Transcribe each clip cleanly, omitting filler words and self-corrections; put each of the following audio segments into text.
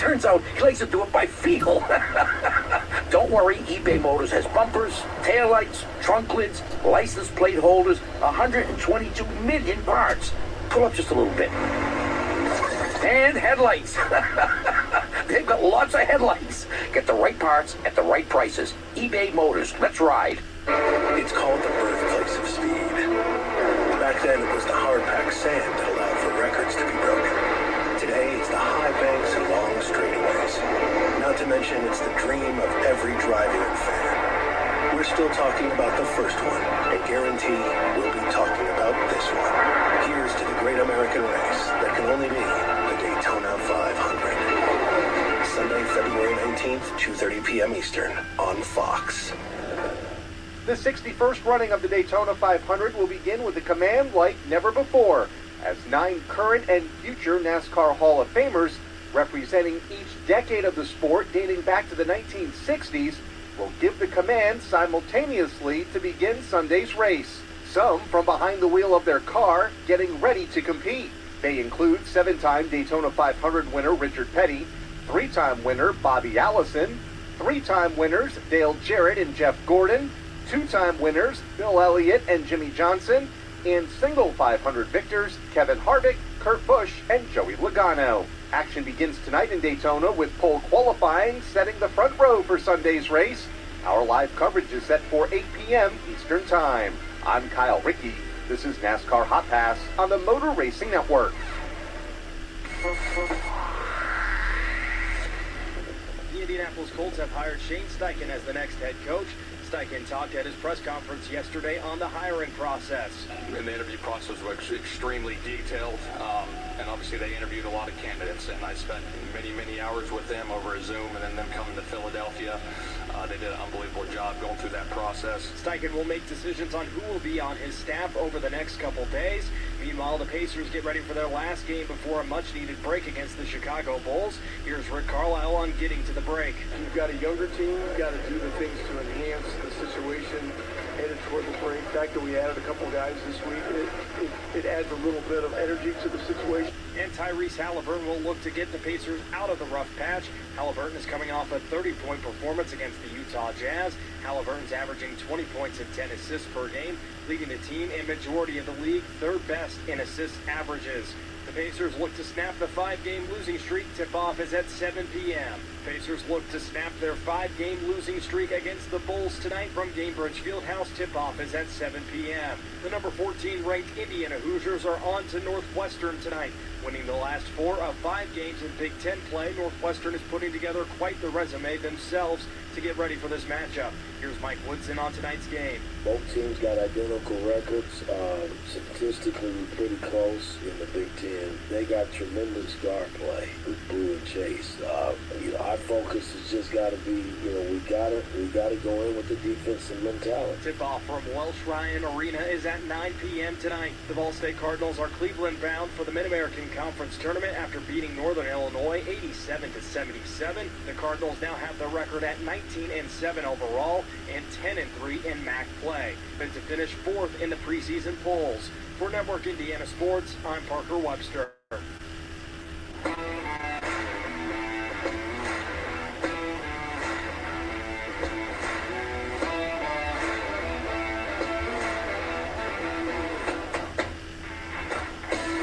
Turns out he likes to do it by feel. Don't worry, eBay Motors has bumpers, taillights, trunk lids, license plate holders, 122 million parts. Pull up just a little bit. And headlights. They've got lots of headlights. Get the right parts at the right prices. eBay Motors. Let's ride. It's called the birthplace of speed. Back then, it was the hard-packed sand that allowed for records to be broken. Today, it's the high banks and long straightaways. Not to mention, it's the dream of every driver and fan. We're still talking about the first one, and guarantee we'll be talking about this one. Here's to the great American race that can only be the Daytona 500. Sunday, February 19th, 2:30 p.m. Eastern on Fox. The 61st running of the Daytona 500 will begin with a command like never before, as 9 current and future NASCAR Hall of Famers, representing each decade of the sport dating back to the 1960s, will give the command simultaneously to begin Sunday's race. Some from behind the wheel of their car getting ready to compete. They include 7-time Daytona 500 winner Richard Petty, 3-time winner Bobby Allison, 3-time winners Dale Jarrett and Jeff Gordon, 2-time winners Bill Elliott and Jimmy Johnson, and single 500 victors Kevin Harvick, Kurt Busch, and Joey Logano. Action begins tonight in Daytona with pole qualifying setting the front row for Sunday's race. Our live coverage is set for 8 p.m. Eastern Time. I'm Kyle Rickey. This is NASCAR Hot Pass on the Motor Racing Network. The Indianapolis Colts have hired Shane Steichen as the next head coach. Steichen talked at his press conference yesterday on the hiring process. And the interview process was extremely detailed, and obviously they interviewed a lot of candidates, and I spent many hours with them over Zoom, and then them coming to Philadelphia. They did an unbelievable job going through that process. Steichen will make decisions on who will be on his staff over the next couple days. Meanwhile, the Pacers get ready for their last game before a much-needed break against the Chicago Bulls. Here's Rick Carlisle on getting to the break. You've got a younger team. You've got to do the things to enhance the situation headed toward the break. The fact that we added a couple guys this week, it adds a little bit of energy to the situation. And Tyrese Halliburton will look to get the Pacers out of the rough patch. Halliburton is coming off a 30-point performance against the Utah Jazz. Halliburton's averaging 20 points and 10 assists per game, leading the team in majority of the league, third best in assist averages. The Pacers look to snap the 5-game losing streak. Tip-off is at 7 p.m. Pacers look to snap their 5-game losing streak against the Bulls tonight from Gainbridge Fieldhouse. Tip-off is at 7 p.m. The number 14 ranked Indiana Hoosiers are on to Northwestern tonight. Winning the last 4 of 5 games in Big Ten play, Northwestern is putting together quite the resume themselves to get ready for this matchup. Here's Mike Woodson on tonight's game. Both teams got identical records. Statistically, we're pretty close in the Big Ten. They got tremendous guard play with Blue and Chase. Our focus has just got to be, we got to go in with the defensive mentality. Tip-off from Welsh Ryan Arena is at 9 p.m. tonight. The Ball State Cardinals are Cleveland-bound for the Mid-American Conference Tournament after beating Northern Illinois 87-77. The Cardinals now have the record at 19-7 overall and 10-3 in MAC play, but to finish 4th in the preseason polls. For Network Indiana Sports, I'm Parker Webster.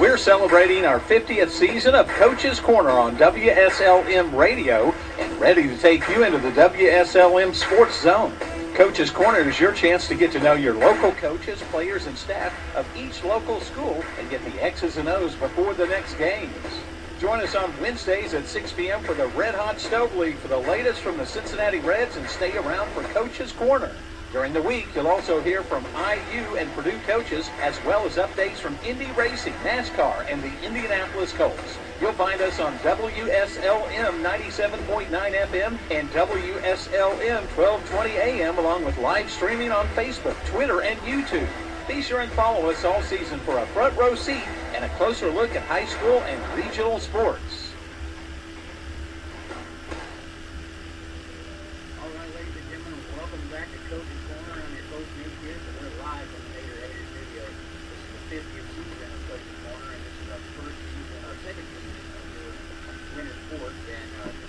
We're celebrating our 50th season of Coach's Corner on WSLM Radio and ready to take you into the WSLM Sports Zone. Coach's Corner is your chance to get to know your local coaches, players, and staff of each local school and get the X's and O's before the next games. Join us on Wednesdays at 6 p.m. for the Red Hot Stove League for the latest from the Cincinnati Reds, and stay around for Coach's Corner. During the week, you'll also hear from IU and Purdue coaches, as well as updates from Indy Racing, NASCAR, and the Indianapolis Colts. You'll find us on WSLM 97.9 FM and WSLM 1220 AM, along with live streaming on Facebook, Twitter, and YouTube. Be sure and follow us all season for a front row seat and a closer look at high school and regional sports. Winter Sports, and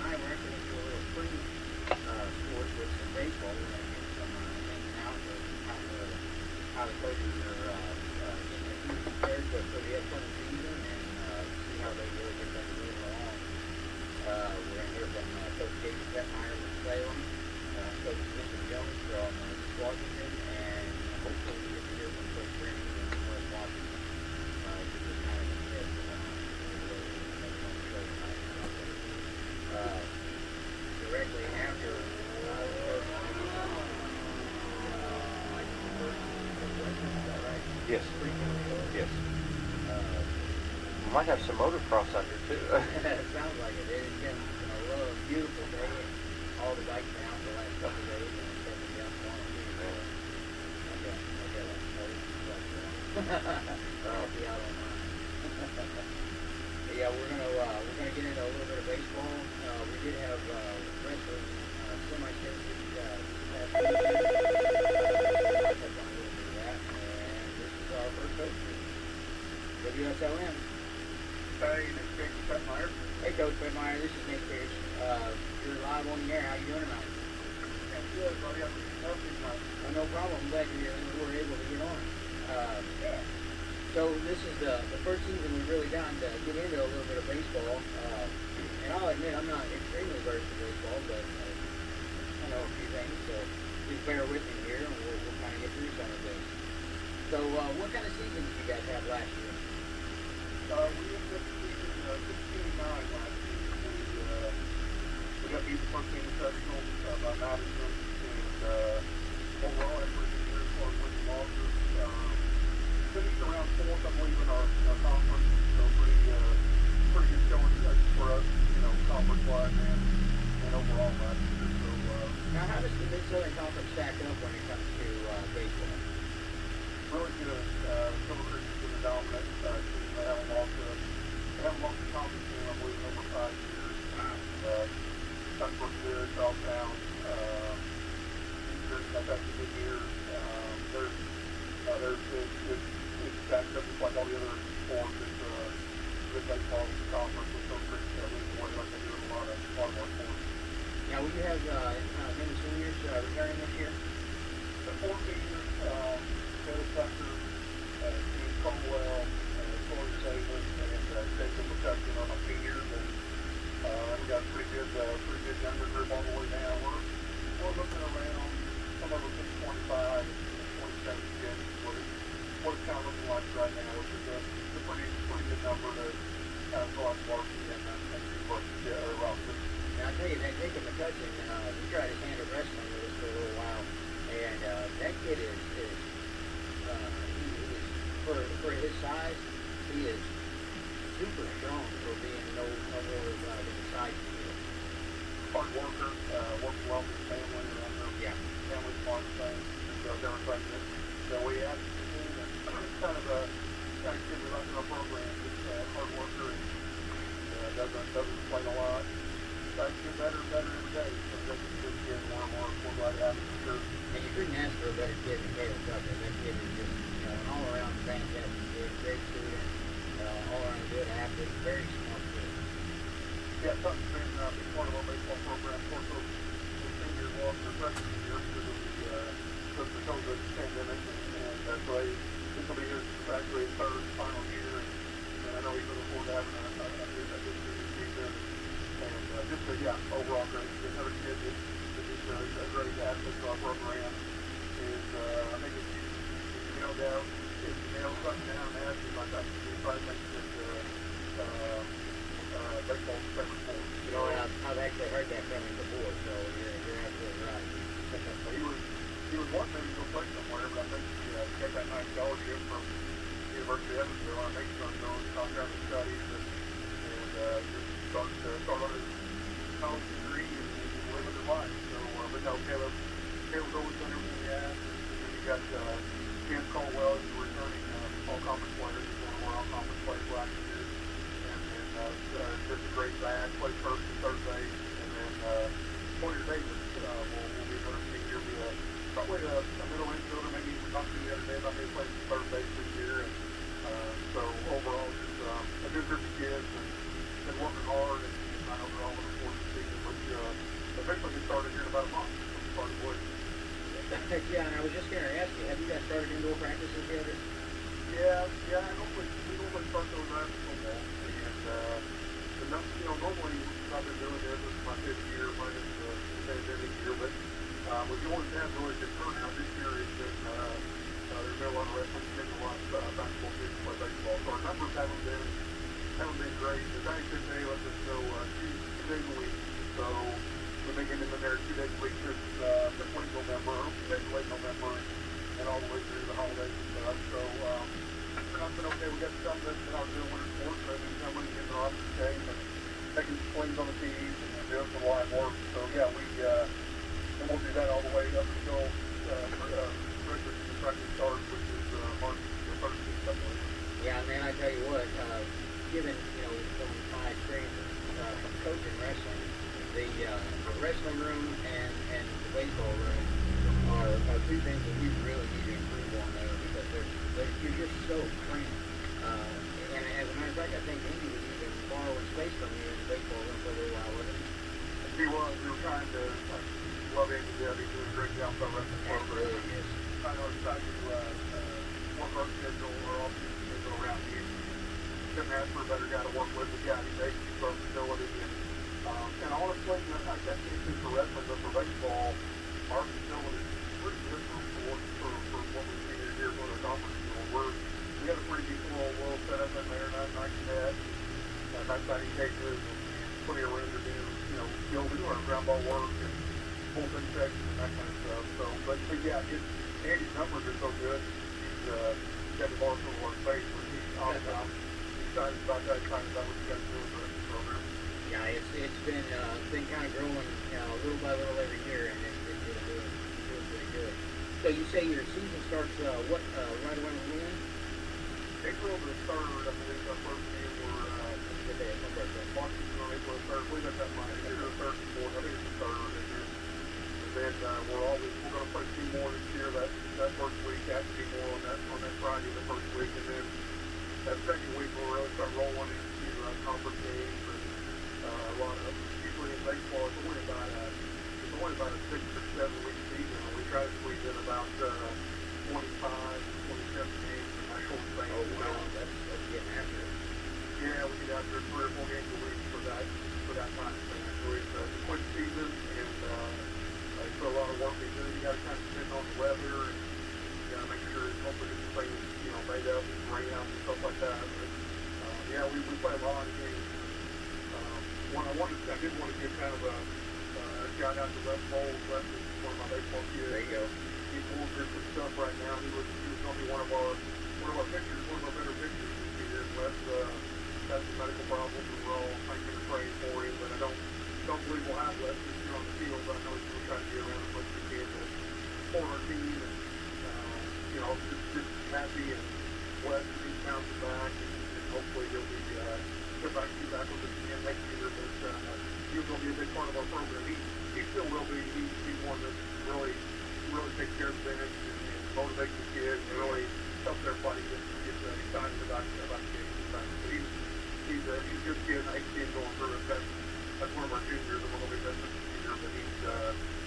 Washington, and hopefully we get to hear from Coach Green and West Washington. To just kind of get directly after Yes. Yes. We might have some motocross out here too. It sounds like it. It's been a real beautiful day, and all the bikes been out the last couple of days, and it's supposed to be out tomorrow too. I'll be out on mine. But yeah, we're gonna get into a little bit of baseball. We did have wrestling semi-state this past week. And this is our first coach for WSLM. Hey, this is Jason Fettmeyer. Hey, Coach Fettmeyer, this is Nick Fish. You're live on the air. How you doing tonight? I'm good, buddy. I'm healthy tonight. Oh, no problem. I'm glad you were able to get on. So this is the first season we've really gotten to get into a little bit of baseball. And I'll admit I'm not extremely versed in baseball, but I know a few things. So just bear with me here, and we'll kind of get through some of this. So what kind of season did you guys have last year? We ended up season 16-9 last year. We got beat the first team sectional by Madison, and overall that was a year as far as winning losses. Finished around fourth, I believe, in our conference. So pretty good showing for us, conference-wise and overall last year. So Now, how does the Mid-Southern Conference stack up when it comes to baseball? really good. Silver Creek has been a dominant team. They haven't lost a conference game, I believe, in over 5 years. That's pretty good. Charlestown, they've had some good years. It's stacked up just like all the other sports. It's good baseball conference with Silver Creek leading the way like they do in a lot of our sports. Now, will you have many seniors returning this year? The 4 seniors, Taylor Tucker, Steve Caldwell, Corey Davis, and Jason McCutcheon are my seniors, and we got a pretty good younger group all the way down. We're looking around some of them in 25 and 27 kids. What it's kind of looking like right now, which is a pretty good number to kind of go out to varsity and do varsity roster. Now, I'll tell you, that Jacob McCutcheon, he tried his hand at wrestling with us for a little while, and that kid is for his size, he is super strong for being no more than the size he is. Hard worker, works well with his family, around their family farm thing, and everything that we ask him to do, and kind of kid we like in our program, just hard worker, and doesn't complain a lot. Tries to get better and better every day, so that's a good kid, we're glad to have him for sure. And you couldn't ask for a better kid than Caleb Tucker. That kid is just an all-around fantastic kid, great student, all-around good athlete, very smart kid. Yeah, Tucker's been a big part of our baseball program. Of course, those seniors lost their freshman year because of the COVID pandemic, and so this will be his actually his third final year, and I know he's looking forward to having a good senior season, and overall great. Another kid that is a great asset to our program is, I think if you nail down, if you nail something down and ask him, I think he probably thinks that baseball's his favorite sport. I've actually heard that from him before, so you're absolutely right. He was wanting to go play somewhere, but I think he got that nice scholarship from the University of Evansville. I think he's going to go and contract his studies and just start on his college degree and live his life. So we know Caleb's always done everything he asked. And then you got James Caldwell, who's a returning all-conference player. He's one of our all-conference players last year. And just a great bat, plays first and third base. And then Pointer Davis will be another senior, be probably a middle infielder. Maybe we talked to the other day about maybe playing some third base this year. And so overall, just a good group of kids and been working hard. And I know they're all looking forward to the season, which eventually we started here in about a month. So we started working. Yeah, and I was just going to ask you, have you guys started indoor practices yet? Yeah. We normally start those after football, and normally I've been doing this is my 5th year, minus the pandemic year, but we always have really good turnout. This with line work. So yeah, and we'll do that all the way up until regular season practice starts, which is March 13th, I believe. Yeah, man, I tell you what, given, from my experience from coaching wrestling, the wrestling room and the baseball room are two things that we really need to improve on there, because you're just so cramped. And as a matter of fact, I think Andy was even borrowing space from you in the baseball room for a little while, wasn't he? We were trying to love Andy. Yeah, he's doing a great job for our wrestling program. Absolutely, yes. I know it's time to work our schedule or off-season schedule around you. Couldn't ask for a better guy to work with. But yeah, he's able to use our facility. And honestly, I can't speak for wrestling, but for baseball, our facility is pretty good for what we see here for the conference. We got a pretty decent little setup in there, nice net, nice batting cages, and plenty of room to do, do our ground ball work and bullpen checks and that kind of stuff. So, but yeah, Andy's numbers are so good. He's got the ball full of our space, but I'm excited about that, excited about what you guys are doing for the program. Yeah, it's been kind of growing little by little every year, and it's doing pretty good. So you say your season starts right around when? April the 3rd, I believe our first game. Good day, my birthday. Washington on April the 3rd. I believe that's my either the 3rd or 4th. I think it's the 3rd. And then we're going to play 2 more this year. That first week, actually more on that Friday, the first week, and then that second week we'll really start rolling into conference games and a lot of usually in baseball it's only about a 6 or 7 week season, and we try to squeeze in about 25, 27 games and that sort of thing. Oh wow, that's getting after it. Yeah, we get out there 3 or 4 games a week for that time frame. So it's a quick season, and it's a lot of work to do. You got to kind of depend on the weather, and you got to make sure hopefully get the things made up and rain out and stuff like that. But yeah, we play a lot of games. I did want to give kind of a shout out to Les Bowles. Les is one of my baseball kids. There you go. He's going through some stuff right now. He was going to be one of our pitchers, one of our better pitchers this year. Les has some medical problems, and we're all thinking and praying for him. But I don't believe we'll have Les this year on the field. But I know he's going to try to get around as much as he can to support our team, and just happy and blessed that he's bouncing back, and hopefully he'll be back with us again next year. But he's going to be a big part of our program. He still will be. He's one that really takes care of the bench and motivates the kids and really helps everybody get excited about the game. But he's a good kid. I hate to see him going through it. That's one of our juniors, and we're going to be best this year. But he's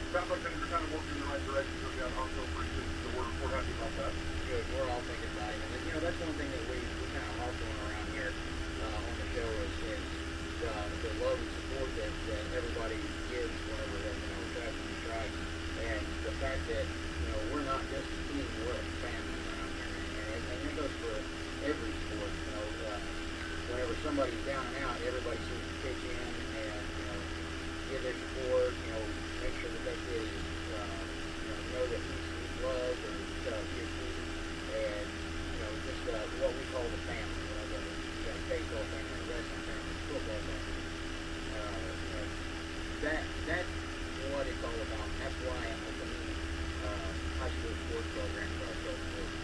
sounds like things are kind of working in the right direction. So we got Honko pretty soon, so we're happy about that. Good. We're all thinking about it. And that's one thing that we kind of harp on around here on the show is the love and support that everybody gives whenever they're traveling the strikes, and the fact that we're not just a team, we're a family around here, and that goes for every sport. Whenever somebody's down and out, everybody seems to pitch in and give their support. Make sure that kid is know that he's loved and he is seen, and just what we call the family. The baseball family, wrestling family, football family. That's what it's all about. And that's why to me, high school sports programs are so important.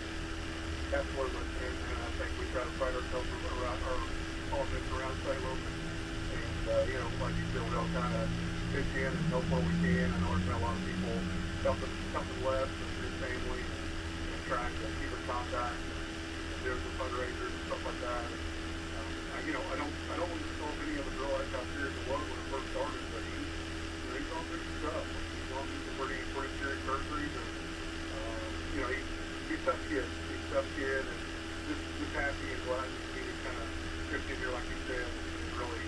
Absolutely, and I think we try to fight ourselves around our offense around Salem, and like you said, we all kind of pitch in and help where we can. I know there's been a lot of people helping Les and his family and trying to keep in contact and doing some fundraisers and stuff like that. I don't want to call any of the girl out there as it was when it first started, but he's gone through some stuff. He's gone through some pretty serious surgeries, and he's a tough kid. He's a tough kid, and just happy and glad to see him kind of shift in here, like you said, and really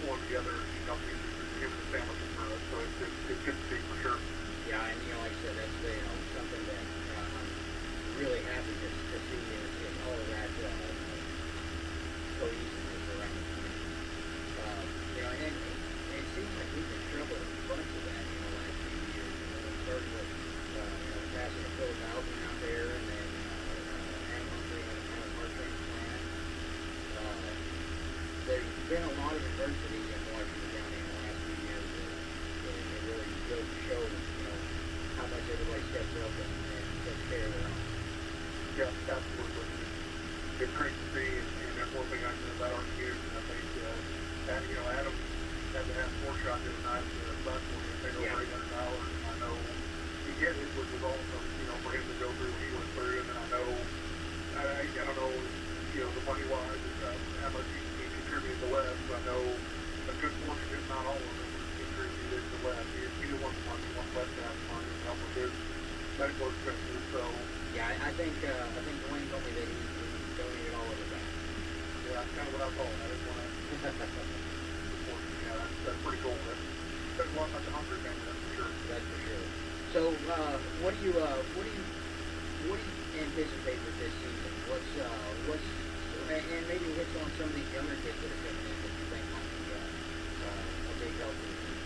pull together and help him and the family for us. So it's good to see for sure. Yeah, and like I said, that's something that I'm really happy to see is all of that cohesiveness around the community. And it seems like we steps up and takes care of it all. Yeah, absolutely. It's great to see, and that's one thing I know about our kids. And I think, Adam had to have 4 shots the other night at the platform and paid over $800. And I know he get it, which was awesome, for him to go through what he went through. And then I know, I don't know, the money-wise, how much he contributed to Les, but I know a good portion, if not all of it, was contributed to Les. He didn't want the money, he wanted Les to have the money and help with his medical expenses. So, yeah, I think Dwayne told me that he donated all of it back. yeah, that's kind of what I thought. I didn't want to support him. Yeah, that's pretty cool. That's a lot like the Hunger family, that's for sure. That's for sure. So, what do you anticipate with this season? What's and maybe hit on some of these younger kids that are coming in that you think might be a big help to the team.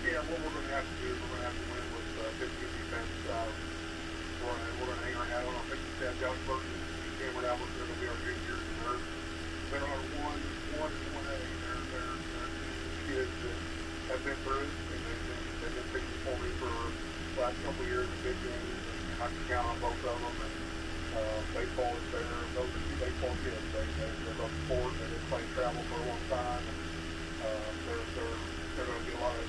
Yeah, what we're going to have to do is we're going to have to win with 50 defense. We're going to hang our hat on our 50 staff. Josh Burton and Cameron Albert are going to be our juniors. There are one and 1A. They're kids that have been through it, and they've been pitching for me for the last couple of years in big games, and I can count on both of them. And baseball is there. Those are 2 baseball kids. They love sport. They've been playing travel for a long time. And they're going to do a lot of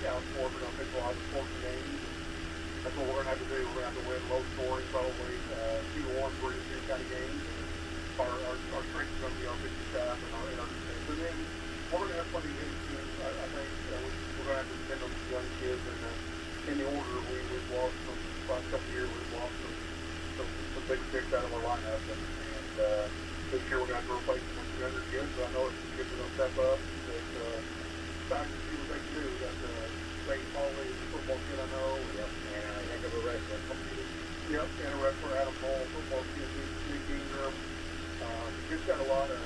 scout sport. We're going to pitch a lot of sports games. And that's what we're going to have to do. We're going to have to win low scoring, probably 2-1, 3-2 kind of games. And our strength is going to be our 50 staff and our defense. And then we're going to have plenty of young kids. I think we're going to have to depend on these young kids. And in the order we've lost from the last couple of years, we've lost some big sticks out of our lineup. And this year we're going to have to replace them with 200 kids. So I know if the kids are going to step up, that back to see what they can do. We got Ray Pauly, the football kid I know. Yep, and a heck of a wrestler. Yep, and a wrestler, Adam Ball, football kid, Nick Ingram. The kid's got a lot of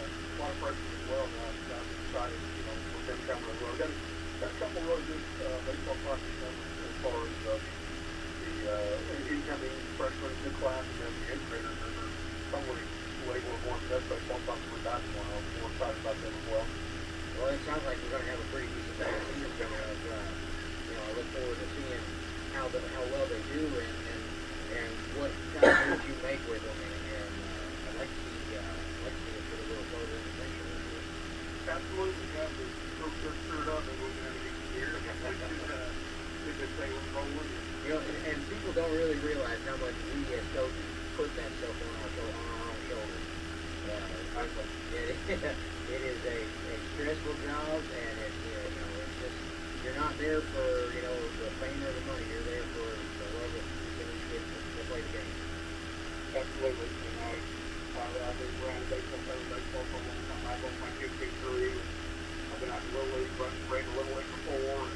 freshmen as well. And I'm excited, with them coming to the road. Got a couple really good baseball prospects numbers as far as the incoming freshmen in the class and then the integrators. They're somewhat labeled as one of the best baseball prospects with basketball. I'm more excited about them as well. Well, it sounds like we're going to have a pretty decent season coming up. I look forward to seeing how well they do and what kind of moves you make with them. And I'd like to see it put a little further in the picture with you. Absolutely, yeah. We're stirred up and we're going to have a good year. Get this thing rolling. And people don't really realize how much we as coaches put that stuff on our own shoulders. It is a stressful job, and it's just you're not there for the fame or the money. You're there for the love of these kids to play the game. Absolutely. I've been around baseball for a long time. I both my kids came through. I've been out in Little League, ran the Little League before, and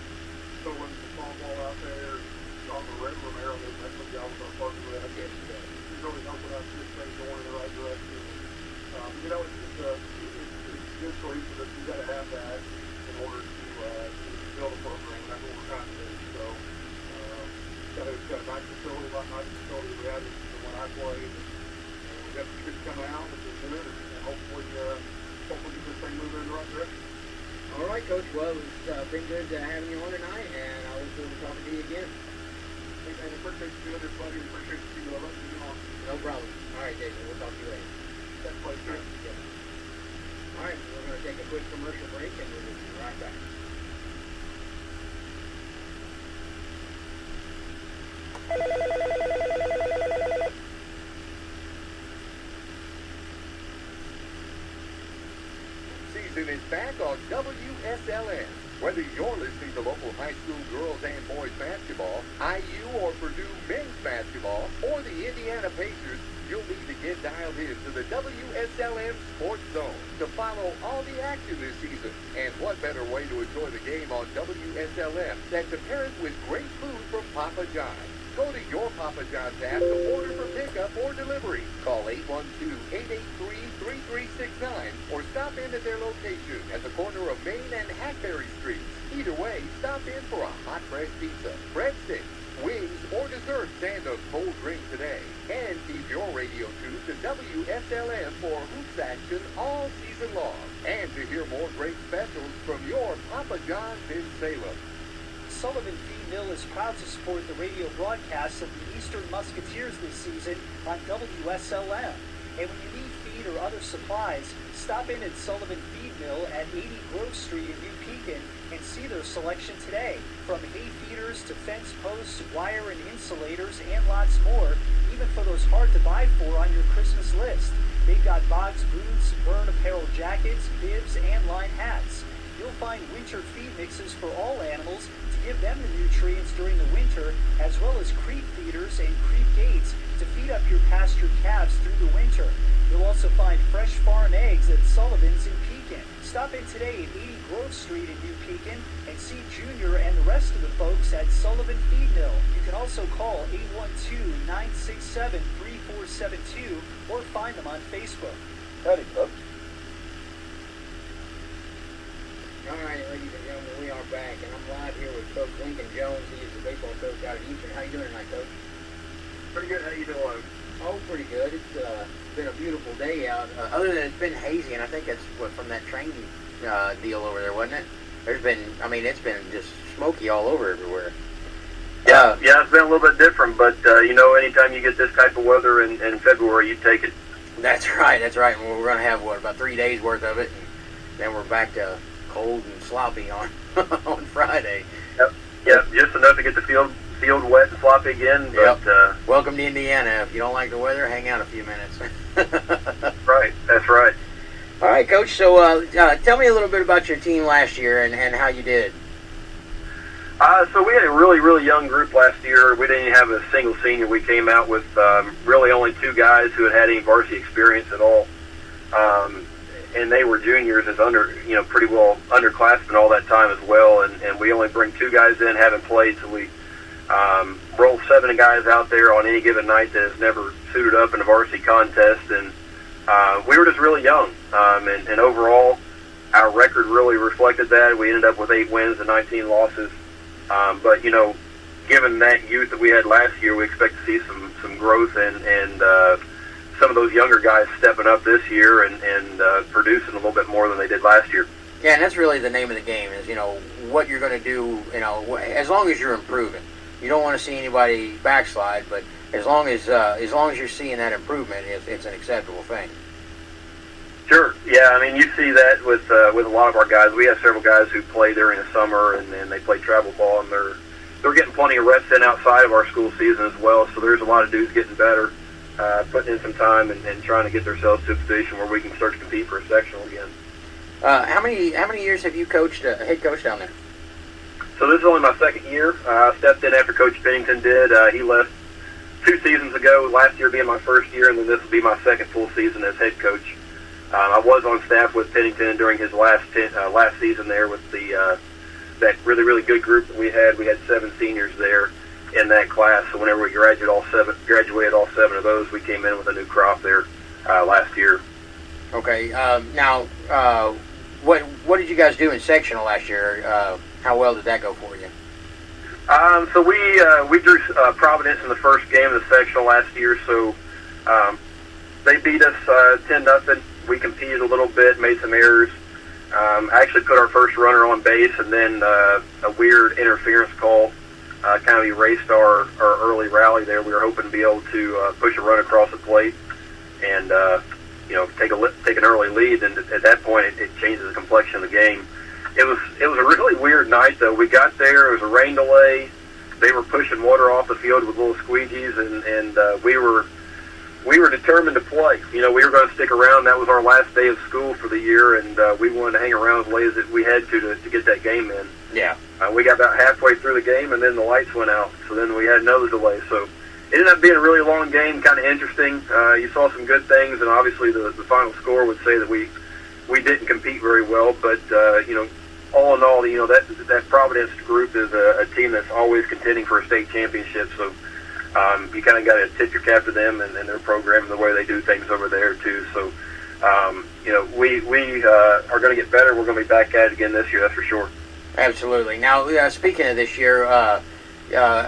still running some small ball out there. On the Red Romero, that's what y'all was our partner with. He's really helping us get things going in the right direction. It's good choices that you got to have that in order to build a program. That's what we're trying to do. So, it's got a nice facility, a lot nice facility we had the one I played. And we got some kids coming out, which is good, and hopefully get this thing moving in the right direction. All right, Coach. Well, it's been good having you on tonight, and I look forward to talking to you again. Hey, man, I appreciate you doing this, buddy. I appreciate you letting me on. No problem. All right, Jason. We'll talk to you later. That's place good. Yep. All right, we're going to take a quick commercial break, and we'll be right back. Season is back on WSLM. Whether you're listening to local high school girls and boys basketball, IU or Purdue men's basketball, or the Indiana Pacers, you'll need to get dialed in to the WSLM Sports Zone to follow all the action this season. And what better way to enjoy the game on WSLM than to pair it with great food from Papa John's. Go to your Papa John's app to order for pickup or delivery. Call 812-883-3369 or stop in at their location at the corner of Main and Hackberry Streets. Either way, stop in for a hot fresh pizza, breadsticks, wings, or desserts, and a cold drink today. And keep your radio tuned to WSLM for hoops action all season long. And to hear more great specials from your Papa John's in Salem. Sullivan Feed Mill is proud to support the radio broadcasts of the Eastern Musketeers this season on WSLM. And when you need feed or other supplies, stop in at Sullivan Feed Mill at 80 Grove Street in New Pekin and see their selection today. From hay feeders to fence posts, wire and insulators, and lots more, even for those hard to buy for on your Christmas list. They've got box boots, burn apparel jackets, bibs, and line hats. You'll find winter feed mixes for all animals to give them the nutrients during the winter, as well as creep feeders and creep gates to feed up your pastured calves through the winter. You'll also find fresh farm eggs at Sullivan's in Pekin. Stop in today at 80 Grove Street in New Pekin and see Junior and the rest of the folks at Sullivan Feed Mill. You can also call 812-967-3472 or find them on Facebook. Howdy, folks. All right, ladies and gentlemen, we are back, and I'm live here with Coach Lincoln Jones. He is the baseball coach out of Eastern. How you doing tonight, Coach? Pretty good. How you doing? Oh, pretty good. It's been a beautiful day out. Other than it's been hazy, and I think that's from that train deal over there, wasn't it? There's been, it's been just smoky all over everywhere. Yeah, it's been a little bit different, but anytime you get this type of weather in February, you take it. That's right. And we're going to have about 3 days worth of it, and then we're back to cold and sloppy on on Friday. Yep, just enough to get the field wet and sloppy again. But welcome to Indiana. If you don't like the weather, hang out a few minutes. Right, that's right. All right, Coach. So tell me a little bit about your team last year and how you did. So we had a really, really young group last year. We didn't even have a single senior. We came out with really only 2 guys who had any varsity experience at all. And they were juniors as pretty well underclassmen all that time as well. And we only bring 2 guys in, haven't played, so we roll 7 guys out there on any given night that has never suited up in a varsity contest. And we were just really young. And overall, our record really reflected that. We ended up with 8 wins and 19 losses. But given that youth that we had last year, we expect to see some growth and some of those younger guys stepping up this year and producing a little bit more than they did last year. Yeah, and that's really the name of the game is, what you're going to do, as long as you're improving. You don't want to see anybody backslide, but as long as you're seeing that improvement, it's an acceptable thing. Sure. Yeah, you see that with a lot of our guys. We have several guys who play during the summer and they play travel ball, and they're getting plenty of reps in outside of our school season as well. So there's a lot of dudes getting better, putting in some time and trying to get themselves to a position where we can start to compete for a sectional again. How many years have you coached head coach down there? So this is only my 2nd year. I stepped in after Coach Pennington did. He left 2 seasons ago. Last year being my 1st year, and then this will be my 2nd full season as head coach. I was on staff with Pennington during his last season there with that really, really good group that we had. We had 7 seniors there in that class. So whenever we graduated all 7 of those, we came in with a new crop there last year. Okay. Now, what did you guys do in sectional last year? How well did that go for you? So we drew Providence in the first game of the sectional last year. So they beat us 10-0. We competed a little bit, made some errors. Actually put our first runner on base, and then a weird interference call kind of erased our early rally there. We were hoping to be able to push a run across the plate and take an early lead. And at that point, it changes the complexion of the game. It was a really weird night though. We got there. It was a rain delay. They were pushing water off the field with little squeegees, and we were determined to play. We were going to stick around. That was our last day of school for the year, and we wanted to hang around as late as we had to get that game in. Yeah. We got about halfway through the game, and then the lights went out. So then we had another delay. So it ended up being a really long game, kind of interesting. You saw some good things, and obviously the final score would say that we didn't compete very well. But all in all, that Providence group is a team that's always contending for a state championship. So you kind of got to tip your cap to them and their program and the way they do things over there too. So we are going to get better. We're going to be back at it again this year, that's for sure. Absolutely. Now, speaking of this year,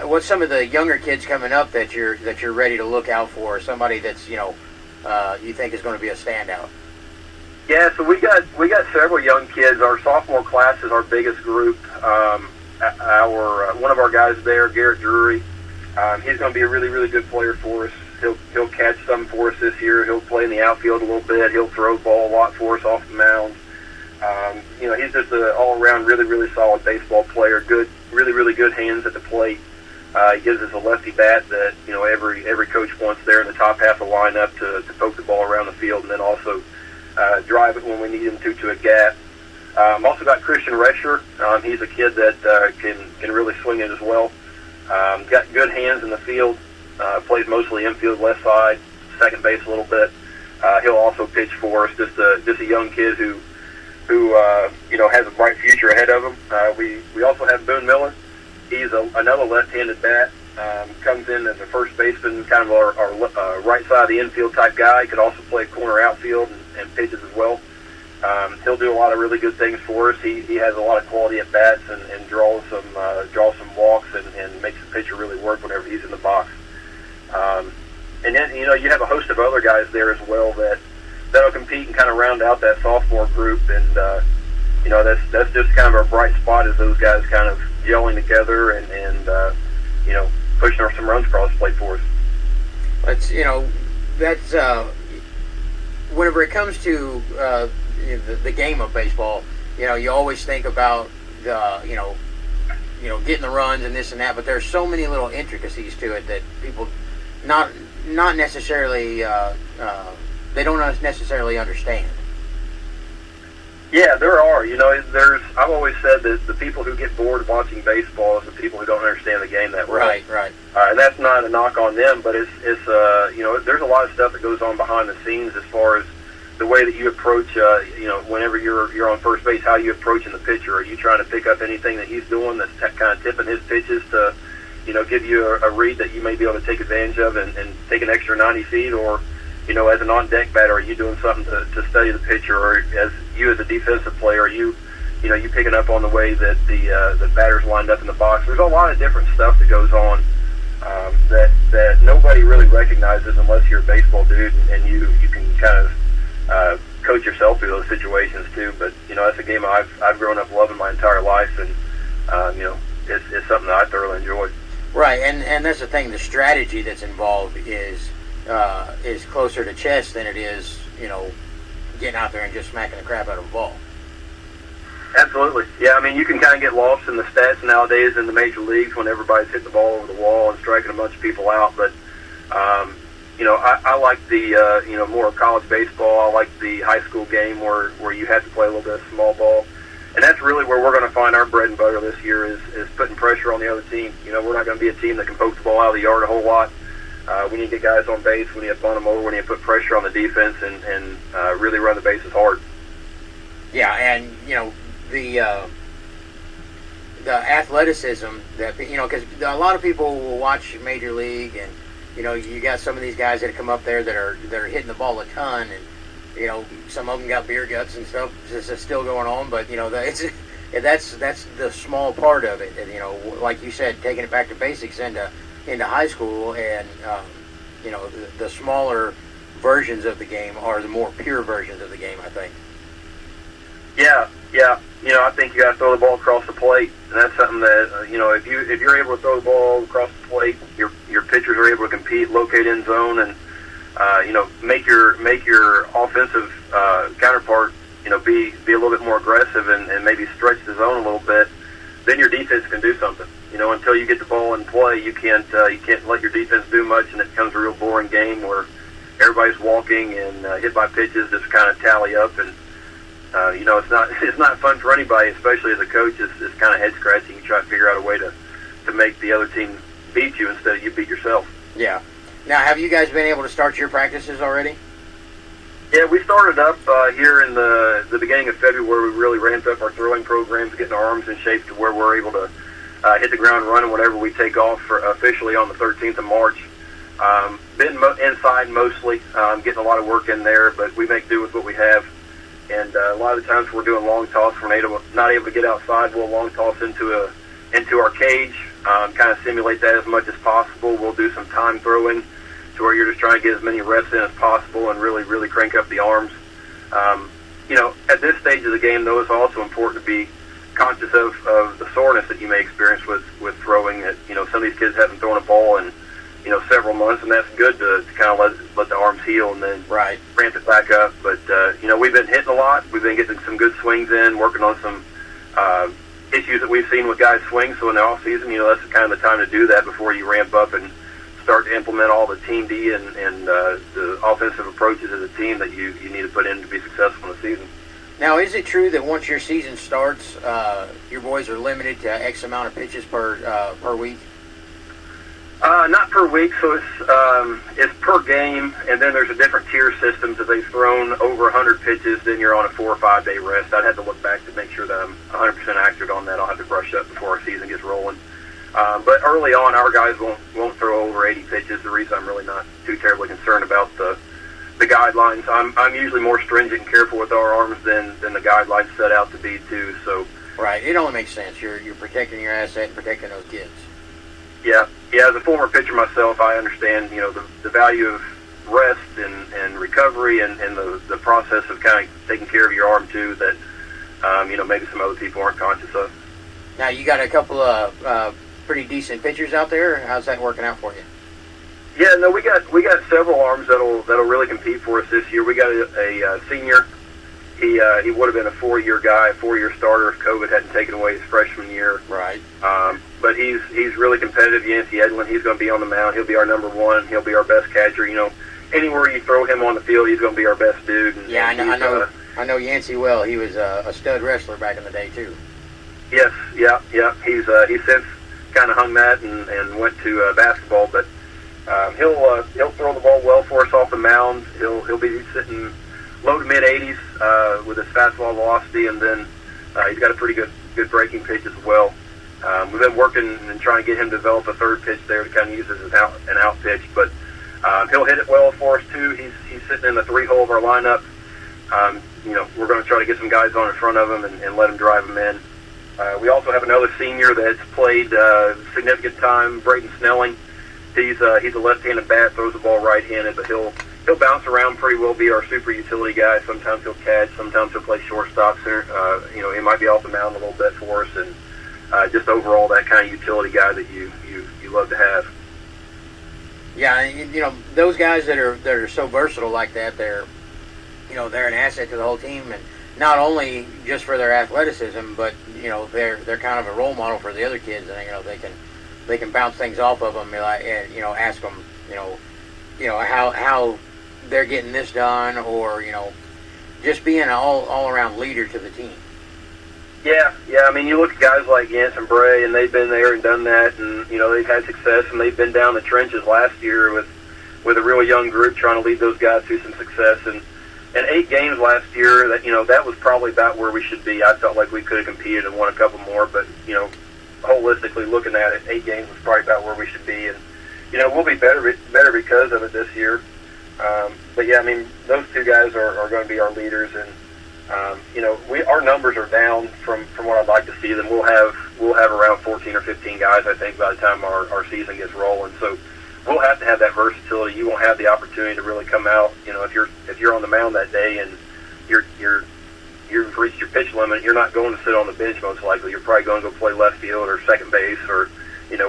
what's some of the younger kids coming up that you're ready to look out for? Somebody that's you think is going to be a standout? Yeah, so we got several young kids. Our sophomore class is our biggest group. one of our guys there, Garrett Drury. He's going to be a really, really good player for us. He'll catch some for us this year. He'll play in the outfield a little bit. He'll throw the ball a lot for us off the mound. He's just an all-around really, really solid baseball player. Good, really, really good hands at the plate. He gives us a lefty bat that every coach wants there in the top half of the lineup to poke the ball around the field, and then also drive it when we need him to a gap. Also got Christian Rescher. He's a kid that can really swing it as well. Got good hands in the field. Plays mostly infield, left side, second base a little bit. He'll also pitch for us. Just a young kid who has a bright future ahead of him. We also have Boone Miller. He's another left-handed bat. Comes in as a first baseman, kind of our right side of the infield type guy. He could also play corner outfield and pitches as well. He'll do a lot of really good things for us. He has a lot of quality at bats and draws some walks and makes the pitcher really work whenever he's in the box. And then you have a host of other guys there as well that'll compete and kind of round out that sophomore group. And that's just kind of our bright spot, is those guys kind of gelling together and pushing some runs across the plate for us. That's whenever it comes to the game of baseball, you always think about getting the runs and this and that, but there's so many little intricacies to it that people not necessarily they don't necessarily understand. Yeah, there are. I've always said that the people who get bored watching baseball is the people who don't understand the game that well. Right. And that's not a knock on them, but it's there's a lot of stuff that goes on behind the scenes as far as the way that you approach, whenever you're on first base, how you approaching the pitcher. Are you trying to pick up anything that he's doing that's kind of tipping his pitches to, give you a read that you may be able to take advantage of and take an extra 90 feet, or as an on-deck batter, are you doing something to study the pitcher, or as a defensive player, are you picking up on the way that the batter's lined up in the box? There's a lot of different stuff that goes on that nobody really recognizes unless you're a baseball dude, and you can kind of coach yourself through those situations too. But that's a game I've grown up loving my entire life, and it's something that I thoroughly enjoy. Right, and that's the thing. The strategy that's involved is closer to chess than it is, getting out there and just smacking the crap out of a ball. Absolutely. Yeah, I mean, you can kind of get lost in the stats nowadays in the major leagues when everybody's hitting the ball over the wall and striking a bunch of people out. But, I like the, more college baseball. I like the high school game where you have to play a little bit of small ball. And that's really where we're going to find our bread and butter this year is putting pressure on the other team. We're not going to be a team that can poke the ball out of the yard a whole lot. We need to get guys on base. We need to bunt them over. We need to put pressure on the defense and really run the bases hard. Yeah, and, the athleticism that, because a lot of people will watch Major League, and, you got some of these guys that come up there that are hitting the ball a ton, and, some of them got beer guts and stuff that's still going on, but, that's the small part of it. And, like you said, taking it back to basics into high school, and, the smaller versions of the game are the more pure versions of the game, I think. Yeah. I think you got to throw the ball across the plate, and that's something that if you're able to throw the ball across the plate, your pitchers are able to compete, locate in zone, and make your offensive counterpart be a little bit more aggressive and maybe stretch the zone a little bit. Then your defense can do something. Until you get the ball in play, you can't let your defense do much, and it becomes a real boring game where everybody's walking and hit by pitches just kind of tally up, and it's not fun for anybody, especially as a coach. It's kind of head scratching. You try to figure out a way to make the other team beat you instead of you beat yourself. Yeah. Now, have you guys been able to start your practices already? Yeah, we started up here in the beginning of February. We really ramped up our throwing programs, getting our arms in shape to where we're able to hit the ground running whenever we take off officially on the 13th of March. Been inside mostly, getting a lot of work in there, but we make do with what we have. And a lot of the times we're doing long toss, we're not able to get outside. We'll long toss into our cage, kind of simulate that as much as possible. We'll do some time throwing to where you're just trying to get as many reps in as possible and really, really crank up the arms. At this stage of the game, though, it's also important to conscious of the soreness that you may experience with throwing. That some of these kids haven't thrown a ball in several months, and that's good to kind of let the arms heal and then right. ramp it back up. But we've been hitting a lot. We've been getting some good swings in, working on some issues that we've seen with guys' swings. So in the off season, that's kind of the time to do that before you ramp up and start to implement all the team D and the offensive approaches as a team that you need to put in to be successful in the season. Now, is it true that once your season starts, your boys are limited to X amount of pitches per week? Not per week, so it's per game, and then there's a different tier system. If they've thrown over 100 pitches, then you're on a 4 or 5 day rest. I'd have to look back to make sure that I'm 100% accurate on that. I'll have to brush up before our season gets rolling. But early on, our guys won't throw over 80 pitches. The reason I'm really not too terribly concerned about the guidelines. I'm usually more stringent and careful with our arms than the guidelines set out to be too. So right, it only makes sense. You're protecting your asset and protecting those kids. Yeah. As a former pitcher myself, I understand the value of rest and recovery and the process of kind of taking care of your arm too. That maybe some other people aren't conscious of. Now you got a couple of pretty decent pitchers out there. How's that working out for you? Yeah, no, we got several arms that'll really compete for us this year. We got a senior. He would have been a 4-year guy, a 4-year starter if COVID hadn't taken away his freshman year. Right. But he's really competitive. Yancey Edlin, he's going to be on the mound. He'll be our number one. He'll be our best catcher. Anywhere you throw him on the field, he's going to be our best dude. And, yeah, I know Yancey well. He was a stud wrestler back in the day too. Yes, yeah. He's since kind of hung that and went to basketball, but he'll throw the ball well for us off the mound. He'll be sitting low to mid 80s with his fastball velocity, and then he's got a pretty good breaking pitch as well. We've been working and trying to get him to develop a third pitch there to kind of use as an out pitch, but he'll hit it well for us too. He's sitting in the 3-hole of our lineup. We're going to try to get some guys on in front of him and let him drive them in. We also have another senior that's played significant time, Braden Snelling. He's a left-handed bat, throws the ball right-handed, but he'll bounce around pretty well, be our super utility guy. Sometimes he'll catch, sometimes he'll play shortstop center. He might be off the mound a little bit for us, and just overall that kind of utility guy that you love to have. Yeah, those guys that are so versatile like that, they're an asset to the whole team, and not only just for their athleticism, but they're kind of a role model for the other kids, and they can bounce things off of them, ask them, how they're getting this done, or just being an all around leader to the team. Yeah. I mean, you look at guys like Yance and Bray, and they've been there and done that, and they've had success, and they've been down the trenches last year with a real young group trying to lead those guys to some success. And 8 games last year, that was probably about where we should be. I felt like we could have competed and won a couple more, but holistically looking at it, 8 games was probably about where we should be, and we'll be better because of it this year. But yeah, I mean, those 2 guys are going to be our leaders, and our numbers are down from what I'd like to see them. We'll have around 14 or 15 guys, I think, by the time our season gets rolling. So we'll have to have that versatility. You won't have the opportunity to really come out. If you're on the mound that day and you've reached your pitch limit, you're not going to sit on the bench most likely. You're probably going to go play left field or second base or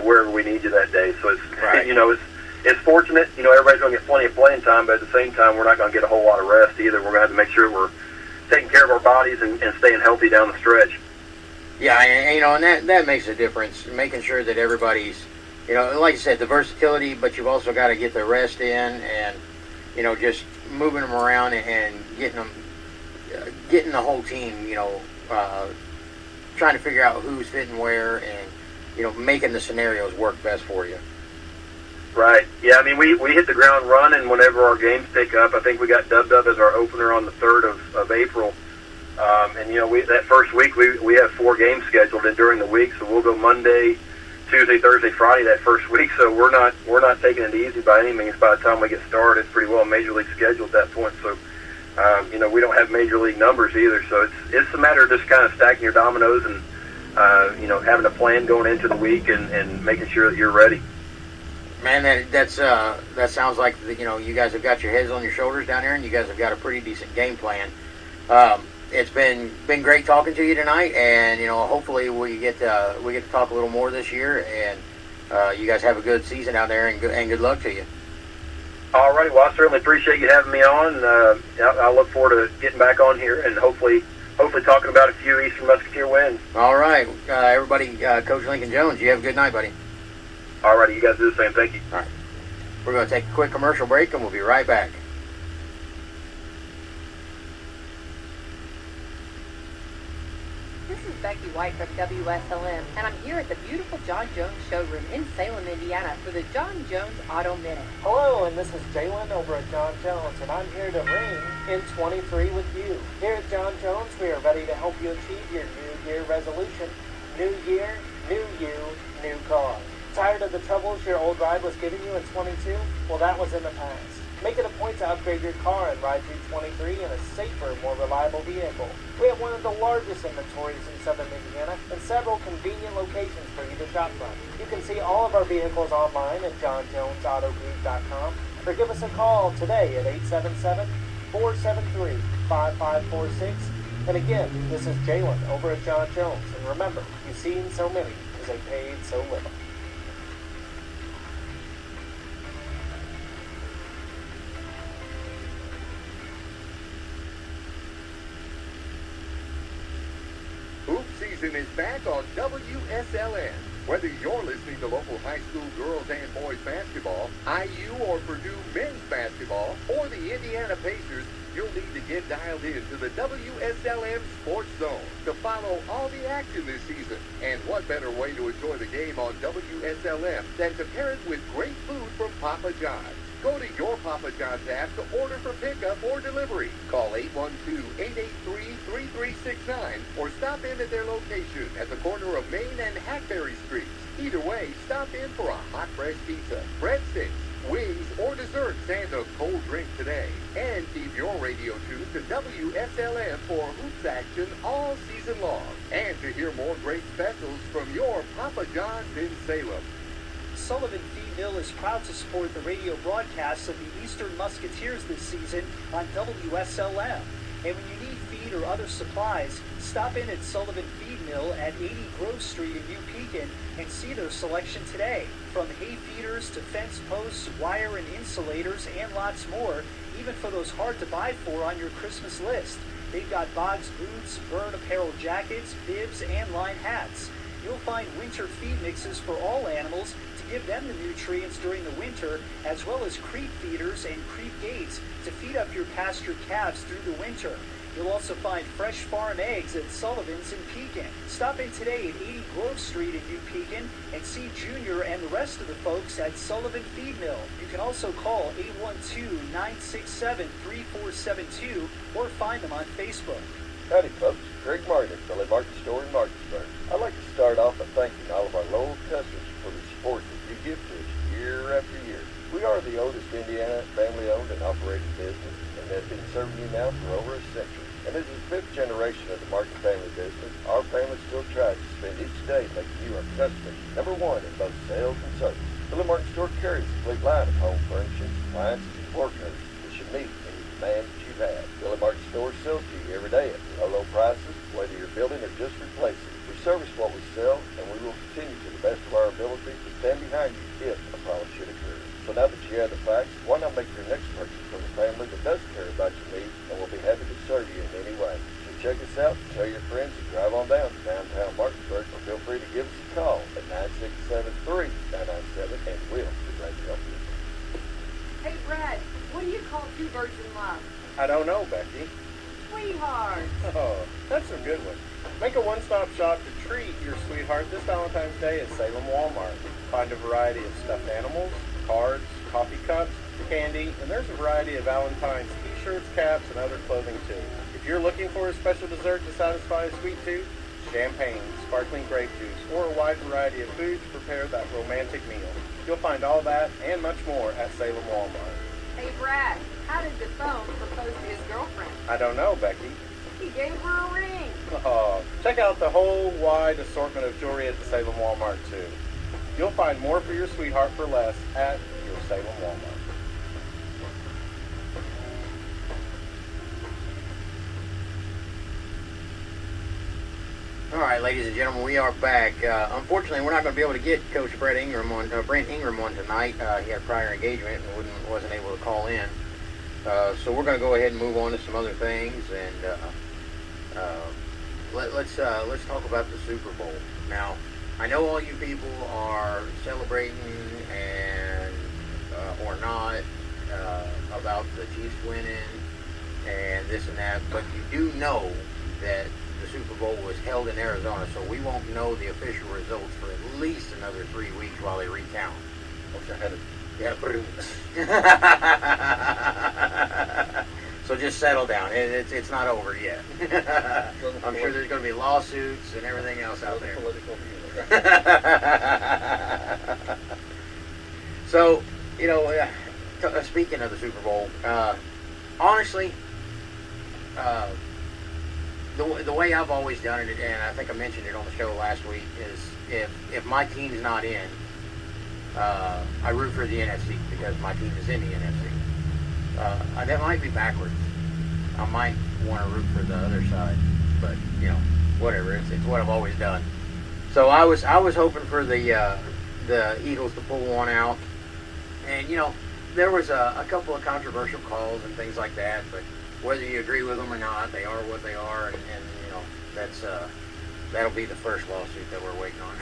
wherever we need you that day. So it's right. It's fortunate. Everybody's going to get plenty of playing time, but at the same time, we're not going to get a whole lot of rest either. We're going to have to make sure we're taking care of our bodies and staying healthy down the stretch. Yeah, and that makes a difference. Making sure that everybody's, like you said, the versatility, but you've also got to get the rest in, and just moving them around and getting the whole team, trying to figure out who's fitting where, and making the scenarios work best for you. Right. Yeah, I mean, we hit the ground running whenever our games pick up. I think we got dubbed up as our opener on the 3rd of April. And, that first week we have 4 games scheduled in during the week, so we'll go Monday, Tuesday, Thursday, Friday that first week. So we're not taking it easy by any means. By the time we get started, it's pretty well major league schedule at that point. So, we don't have major league numbers either. So it's a matter of just kind of stacking your dominoes and, having a plan going into the week and making sure that you're ready. Man, that sounds like you guys have got your heads on your shoulders down there, and you guys have got a pretty decent game plan. it's been great talking to you tonight, and hopefully we get to talk a little more this year, and you guys have a good season out there, and good luck to you. All righty. Well, I certainly appreciate you having me on. I look forward to getting back on here and hopefully talking about a few Eastern Musketeer wins. All right, everybody. Coach Lincoln Jones, you have a good night, buddy. All righty. You guys do the same. Thank you. All right. We're going to take a quick commercial break, and we'll be right back. This is Becky White from WSLM, and I'm here at the beautiful John Jones showroom in Salem, Indiana for the John Jones Auto Minute. Hello, and this is Jalen over at John Jones, and I'm here to ring in 23 with you. Here at John Jones, we are ready to help you achieve your New Year resolution. New year, new you, new car. Tired of the troubles your old ride was giving you in 22? Well, that was in the past. Make it a point to upgrade your car and ride through 23 in a safer, more reliable vehicle. We have one of the largest inventories in southern Indiana and several convenient locations for you to shop from. You can see all of our vehicles online at johnjonesautogroup.com or give us a call today at 877-473-5546. And again, this is Jalen over at John Jones. And remember, you've seen so many because they paid so little. Hoop season is back on WSLN. Whether you're listening to local high school girls and boys basketball, IU or Purdue men's basketball, or the Indiana Pacers, you'll need to get dialed in to the WSLM Sports Zone to follow all the action this season. And what better way to enjoy the game on WSLM than to pair it with great food from Papa John's? Go to your Papa John's app to order for pickup or delivery. Call 812-883-3369 or stop in at their location at the corner of Main and Hackberry Streets. Either way, stop in for a hot fresh pizza, breadsticks, wings, or desserts, and a cold drink today. And keep your radio tuned to WSLM for hoops action all season long. And to hear more great specials from your Papa John's in Salem. Sullivan Feed Mill is proud to support the radio broadcasts of the Eastern Musketeers this season on WSLM. And when you need feed or other supplies, stop in at Sullivan Feed Mill at 80 Grove Street in New Pekin and see their selection today. From hay feeders to fence posts, wire and insulators, and lots more, even for those hard to buy for on your Christmas list. They've got Boggs boots, Burn apparel jackets, bibs, and line hats. You'll find winter feed mixes for all animals to give them the nutrients during the winter, as well as creep feeders and creep gates to feed up your pastured calves through the winter. You'll also find fresh farm eggs at Sullivan's in Pekin. Stop in today at 80 Grove Street in New Pekin and see Junior and the rest of the folks at Sullivan Feed Mill. You can also call 812-967-3472 or find them on Facebook. Howdy folks, Greg Martin at Philly Martin Store in Martinsburg. I'd like to start off by thanking all of our loyal customers for the support that you give to us year after year. We are the oldest Indiana family-owned and operated business and have been serving you now for over a century. And as the fifth generation of the Martin family business, our family still tries to spend each day making you our customers number one in both sales and service. Philly Martin Store carries a complete line of home furnishings, appliances, and floor covers that should meet any demand that you have. Philly Martin Store sells to you every day at low prices, whether you're building or just replacing. We service what we sell, and we will continue to the best of our ability to stand behind you if a problem should occur. So now that you have the facts, why not make your next purchase from a family that does care about your needs and will be happy to serve you in any way. So check us out, tell your friends, and drive on down to downtown Martinsburg, or feel free to give us a call at 967-3997, and we'll be glad to help you. Hey, Brad, what do you call two birds in love? I don't know, Becky. Sweetheart. Oh, that's a good one. Make a one-stop shop to treat your sweetheart this Valentine's Day at Salem Walmart. Find a variety of stuffed animals, cards, coffee cups, candy, and there's a variety of Valentine's t-shirts, caps, and other clothing too. If you're looking for a special dessert to satisfy a sweet tooth, champagne, sparkling grape juice, or a wide variety of food to prepare that romantic meal. You'll find all that and much more at Salem Walmart. Hey, Brad, how did the phone propose to his girlfriend? I don't know, Becky. He gave her a ring. Oh, check out the whole wide assortment of jewelry at the Salem Walmart too. You'll find more for your sweetheart for less at your Salem Walmart. All right, ladies and gentlemen, we are back. Unfortunately, we're not going to be able to get Coach Brent Ingram on tonight. He had a prior engagement and wasn't able to call in. So we're going to go ahead and move on to some other things, and let's talk about the Super Bowl. Now, I know all you people are celebrating and or not about the Chiefs winning and this and that, but you do know that the Super Bowl was held in Arizona, so we won't know the official results for at least another 3 weeks while they recount. Which I had to... Yeah, so just settle down. It's not over yet. I'm sure there's going to be lawsuits and everything else out there. So, you know, speaking of the Super Bowl, honestly, the way I've always done it, and I think I mentioned it on the show last week, is if my team's not in, I root for the NFC because my team is in the NFC. That might be backwards. I might want to root for the other side, but you know, whatever. It's what I've always done. So I was hoping for the Eagles to pull one out, and you know, there was a couple of controversial calls and things like that, but whether you agree with them or not, they are what they are, and you know, that'll be the first lawsuit that we're waiting on.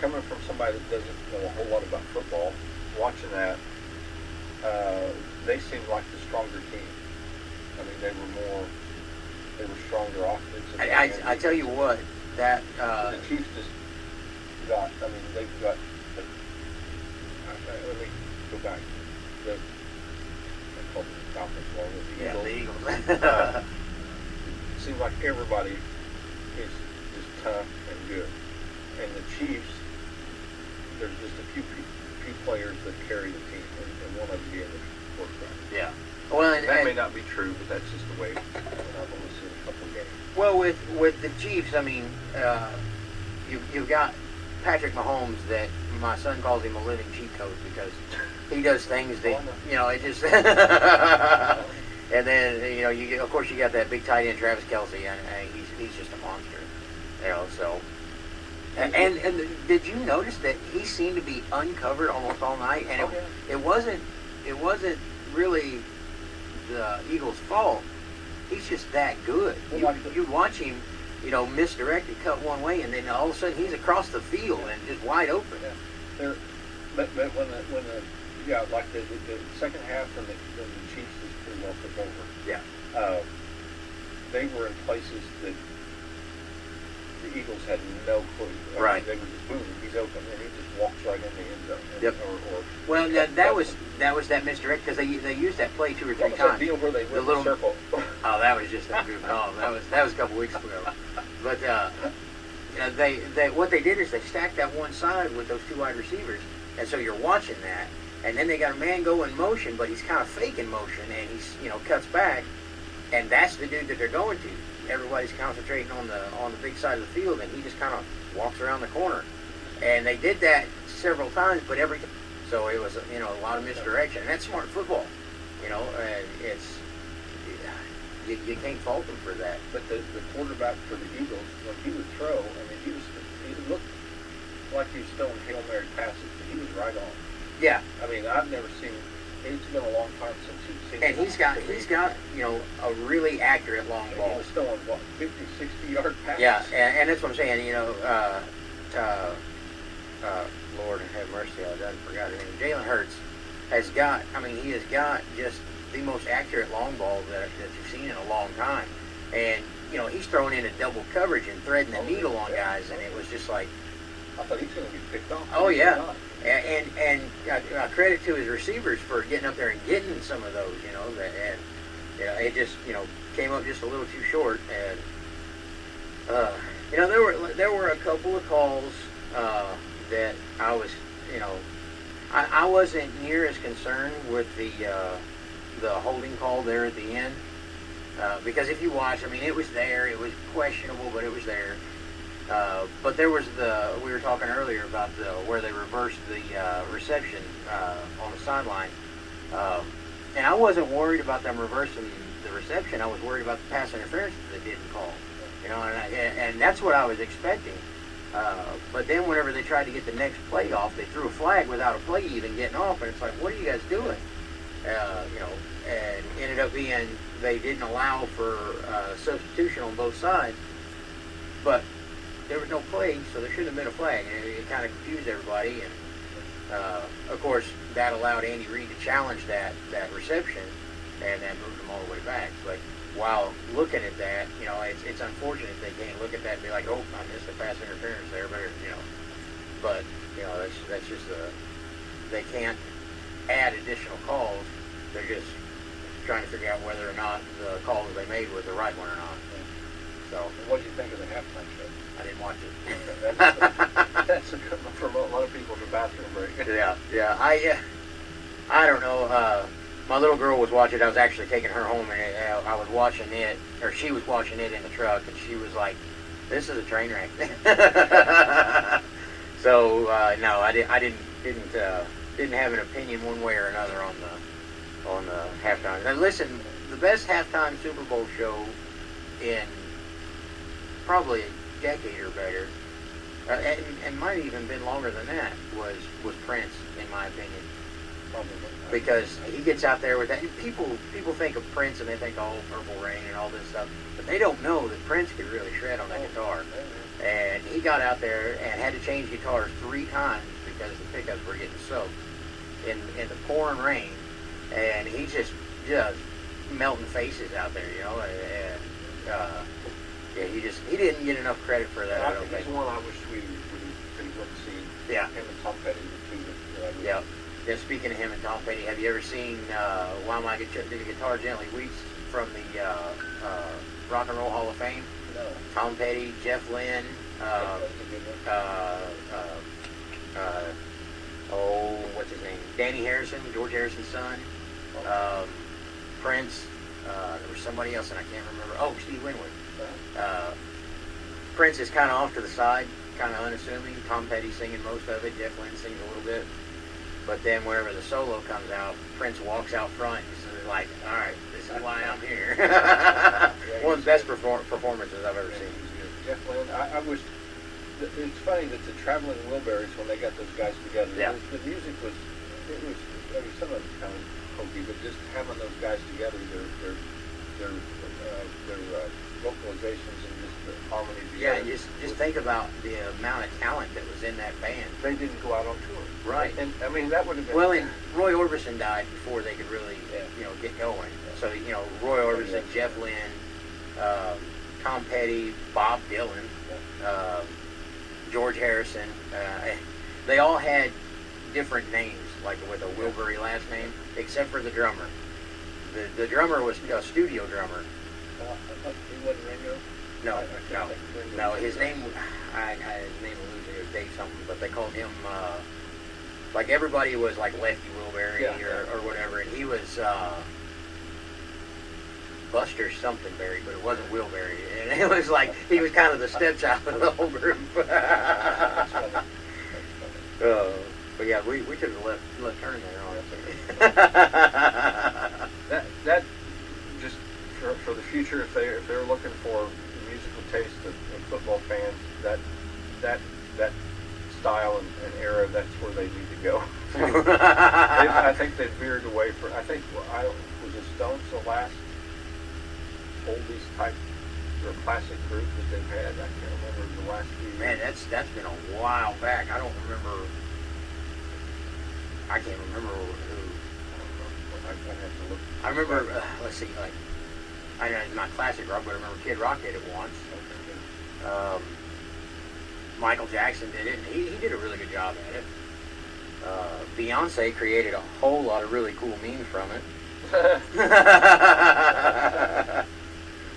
Coming from somebody that doesn't know a whole lot about football, watching that, they seemed like the stronger team. I mean, they were stronger offensively. I tell you what, that the Chiefs just got. I mean, they've got. Let me go back. I call them the Falcons, along with the Eagles. Yeah, the Eagles. It seems like everybody is tough and good. And the Chiefs, there's just a few players that carry the team, and one of them being the quarterback. Yeah. Well, that may not be true, but that's just the way I've only seen a couple of games. Well, with the Chiefs, I mean, you've got Patrick Mahomes that my son calls him a living cheat code because he does things that, you know, it just... And then, you know, of course you got that big tight end, Travis Kelce, and he's just a monster. You know, so... And did you notice that he seemed to be uncovered almost all night? And it wasn't really the Eagles' fault. He's just that good. You watch him, you know, misdirected, cut one way, and then all of a sudden he's across the field and just wide open. Yeah. But when the second half when the Chiefs just pretty well took over. Yeah. They were in places that the Eagles had no clue. Right. They were just boom, he's open, and he just walks right in the end zone. Yep. Well, that was that misdirect because they used that play 2 or 3 times. That deal where they went the circle. Oh, that was just them goofing off. That was a couple weeks ago. But they what they did is they stacked that one side with those 2 wide receivers, and so you're watching that, and then they got a man go in motion, but he's kind of faking motion, and he's cuts back, and that's the dude that they're going to. Everybody's concentrating on the big side of the field, and he just kind of walks around the corner. And they did that several times, but so it was a lot of misdirection. And that's smart football, and it's you can't fault them for that. But the quarterback for the Eagles, when he would throw, I mean, he looked like he was throwing Hail Mary passes, but he was right on. Yeah. I mean, I've never seen. It's been a long time since he's seen. And he's got a really accurate long ball. He was throwing 50, 60-yard passes. Yeah, and that's what I'm saying. Lord have mercy, I forgot his name. Jalen Hurts has got just the most accurate long ball that you've seen in a long time. And he's throwing in a double coverage and threading the needle on guys, and it was just like, I thought he was going to be picked off. Oh yeah. And credit to his receivers for getting up there and getting some of those, it just, came up just a little too short. And, there were a couple of calls that I was, I wasn't near as concerned with the holding call there at the end. Because if you watch, I mean, it was there. It was questionable, but it was there. But there was we were talking earlier about where they reversed the reception on the sideline. And I wasn't worried about them reversing the reception. I was worried about the pass interference that they didn't call. You know, and that's what I was expecting. But then whenever they tried to get the next play off, they threw a flag without a play even getting off, and it's like, what are you guys doing? You know, and ended up being they didn't allow for substitution on both sides, but there was no play, so there shouldn't have been a flag, and it kind of confused everybody. And of course, that allowed Andy Reid to challenge that reception, and that moved them all the way back. But while looking at that, you know, it's unfortunate they can't look at that and be like, oh, I missed a pass interference there, you know. But you know, that's just they can't add additional calls. They're just trying to figure out whether or not the call that they made was the right one or not. So, what did you think of the halftime show? I didn't watch it. That's a good one for a lot of people in the bathroom break. Yeah. I don't know. My little girl was watching. I was actually taking her home, and I was watching it, or she was watching it in the truck, and she was like, "This is a train wreck." So no, I didn't have an opinion one way or another on the halftime. Now listen, the best halftime Super Bowl show in probably a decade or better, and might have even been longer than that, was Prince, in my opinion. Because he gets out there with that. People think of Prince and they think, oh, Purple Rain and all this stuff, but they don't know that Prince could really shred on that guitar. And he got out there and had to change guitars 3 times because the pickups were getting soaked in the pouring rain, and he just melting faces out there, you know. And yeah, he didn't get enough credit for that. I don't think. He's one I wish we could have seen. Yeah. Him and Tom Petty, the two that Yeah. Yeah, speaking of him and Tom Petty, have you ever seen While My Guitar Gently Weeps from the Rock and Roll Hall of Fame? No. Tom Petty, Jeff Lynne, what's his name? Danny Harrison, George Harrison's son, Prince, there was somebody else and I can't remember. Oh, Steve Winwood. Prince is kind of off to the side, kind of unassuming. Tom Petty singing most of it, Jeff Lynne sings a little bit. But then whenever the solo comes out, Prince walks out front and says, like, all right, this is why I'm here. One of the best performances I've ever seen. Jeff Lynne, I wish, it's funny that the Traveling Wilburys, when they got those guys together, the music was some of it's kind of hokey, but just having those guys together, their vocalizations and just the harmony together. Yeah, just think about the amount of talent that was in that band. They didn't go out on tour. Right. And I mean, that would have been... Well, and Roy Orbison died before they could really, get going. So, Roy Orbison, Jeff Lynne, Tom Petty, Bob Dylan, George Harrison, they all had different names, like with a Wilbury last name, except for the drummer. The drummer was a studio drummer. He wasn't Ringo? No. His name, his name eludes me. It was Dave something, but they called him, like everybody was like Lefty Wilbury or whatever, and he was Buster something Berry, but it wasn't Wilbury, and it was like he was kind of the stepchild of the whole group. But yeah, we took a left turn there, honestly. that just for the future, if they're looking for musical taste of football fans, that style and era, that's where they need to go. I think they've veered away from. I think was the Stones the last oldies type or classic group that they've had. I can't remember the last few years. Man, that's been a while back. I don't remember. I can't remember who. I'd have to look. I remember. Let's see. Like, I know it's not classic rock, but I remember Kid Rock did it once. Michael Jackson did it, and he did a really good job at it. Beyonce created a whole lot of really cool memes from it.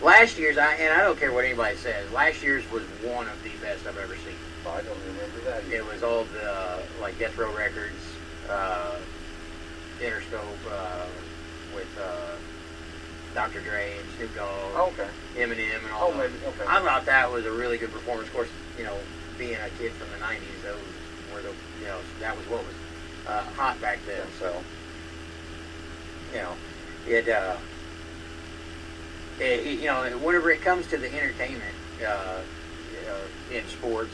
Last year's, and I don't care what anybody says, last year's was one of the best I've ever seen. Oh, I don't remember that either. It was all the, like, Death Row Records, Interscope, with Dr. Dre and Snoop Dogg, Eminem and all that. I thought that was a really good performance. Of course, being a kid from the 90s, those were the, that was what was hot back then. So, whenever it comes to the entertainment, in sports.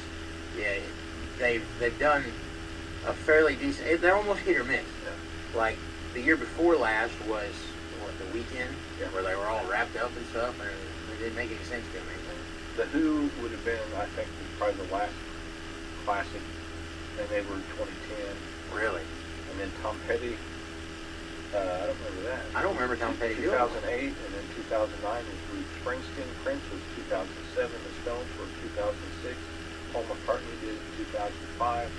Yeah, they've done a fairly decent. They're almost hit or miss. Like the year before last was the Weekend, where they were all wrapped up and stuff, and it didn't make any sense to me. The Who would have been, I think, probably the last classic, and they were 2010. Really? And then Tom Petty. I don't remember that. I don't remember Tom Petty. 2008, and then 2009 was Bruce Springsteen. Prince was 2007. The Stones were 2006. Paul McCartney did it in 2005.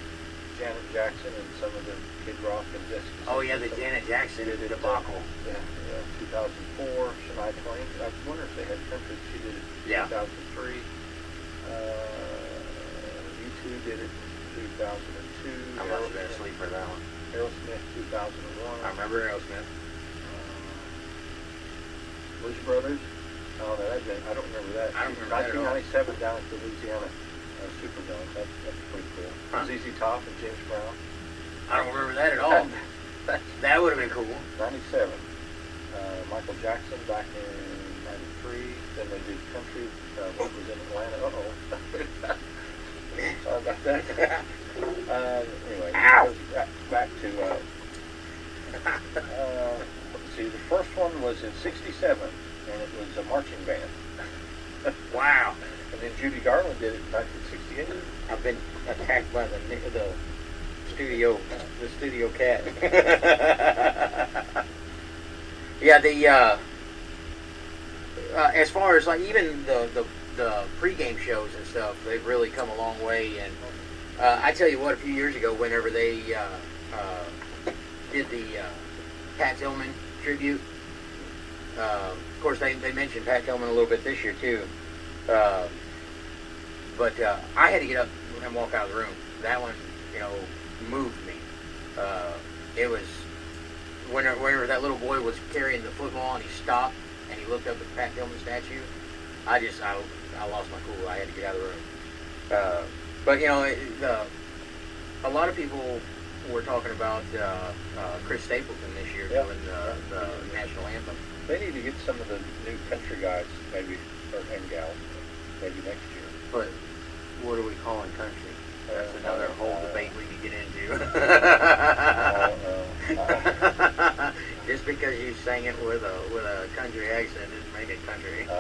Janet Jackson and some of the Kid Rock and Jessica. Oh yeah, the Janet Jackson debacle. Yeah, 2004. Shania Twain. I wonder if they had country. She did it in 2003. U2 did it in 2002. I must have been asleep for that one. Aerosmith 2001. I remember Aerosmith. Blues Brothers. Oh, no, I don't remember that. I don't remember that at all. 1997 down at the Louisiana Superdome. That's pretty cool. ZZ Top and James Brown. I don't remember that at all. That would have been cool. 97. Michael Jackson back in 93. Then they did country. What was in Atlanta? Sorry about that. Anyway, back to. Let's see. The first one was in '67, and it was a marching band. Wow. And then Judy Garland did it in 1968. I've been attacked by the studio cat. Yeah, as far as like even the pregame shows and stuff, they've really come a long way. And I tell you what, a few years ago, whenever they did the Pat Tillman tribute, of course they mentioned Pat Tillman a little bit this year too. But I had to get up and walk out of the room. That one, moved me. It was whenever that little boy was carrying the football and he stopped and he looked up at the Pat Tillman statue. I lost my cool. I had to get out of the room. But a lot of people were talking about Chris Stapleton this year doing the national anthem. They need to get some of the new country guys, maybe, and gals, maybe next year. But what are we calling country? That's another whole debate we could get into. Just because you sang it with a country accent doesn't make it country. I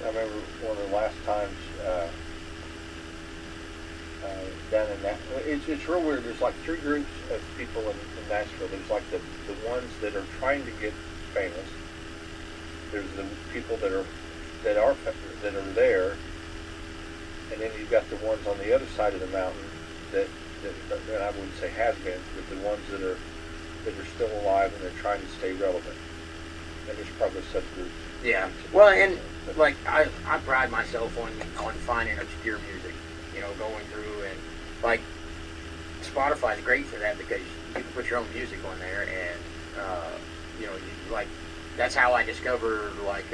remember one of the last times down in that. It's real weird. There's like three groups of people in Nashville. There's like the ones that are trying to get famous. There's the people that are there, and then you've got the ones on the other side of the mountain that I wouldn't say has-beens, but the ones that are still alive and they're trying to stay relevant. And there's probably subgroups. Yeah. Well, and like I pride myself on finding obscure music, going through, and like Spotify's great for that because you can put your own music on there, and that's how I discovered like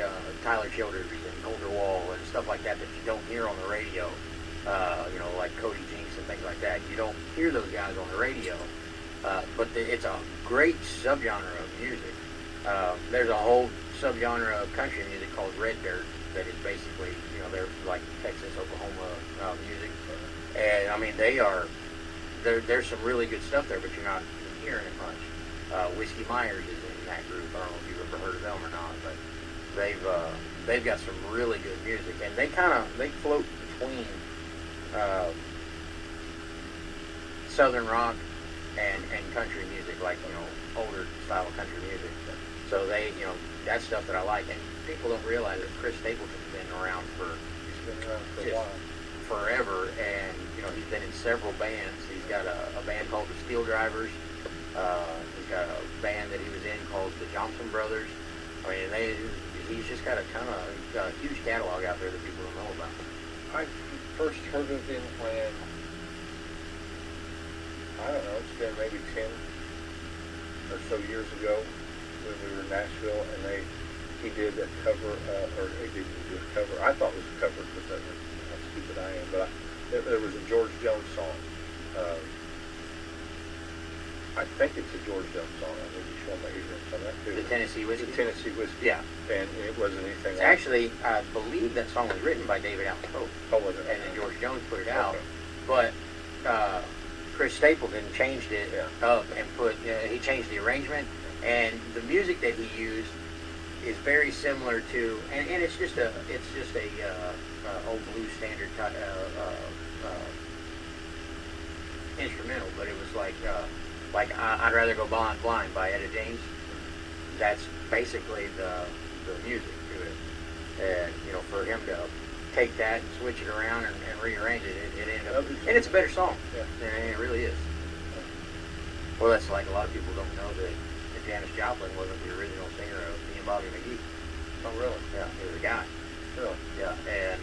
Tyler Childers and Colter Wall and stuff like that you don't hear on the radio. Like Cody Jinks and things like that. You don't hear those guys on the radio, but it's a great subgenre of music. There's a whole subgenre of country music called Red Dirt that is basically, they're like Texas, Oklahoma music, and I mean there's some really good stuff there, but you're not hearing it much. Whiskey Myers is in that group. I don't know if you've ever heard of them or not, but they've got some really good music, and they float between southern rock and country music, like older style country music. So that's stuff that I like, and people don't realize that Chris Stapleton's been around for a while, forever, and he's been in several bands. He's got a band called the Steel Drivers. He's got a band that he was in called the Johnson Brothers. I mean, he's just got a huge catalog out there that people don't know about. I first heard of him when, I don't know, it's been maybe 10 or so years ago when we were in Nashville, and he did a cover, or he didn't do a cover. I thought it was a cover because how stupid I am, but there was a George Jones song. I I think it's a George Jones song. I need to show my ignorance on that too. The Tennessee Whiskey? The Tennessee Whiskey. Yeah. And it wasn't anything like Actually, I believe that song was written by David Allen Coe. Oh, was it? And then George Jones put it out. Okay. But Chris Stapleton changed it up and he changed the arrangement. And the music that he used is very similar to, and it's just a old blues standard instrumental, but it was like I'd Rather Go Blind by Etta James. That's basically the music to it, and for him to take that and switch it around and rearrange it, it ended up, and it's a better song. Yeah. And it really is. Well, that's like a lot of people don't know that Janis Joplin wasn't the original singer of Me and Bobby McGee. Oh, really? Yeah, he was a guy. Really? Yeah, and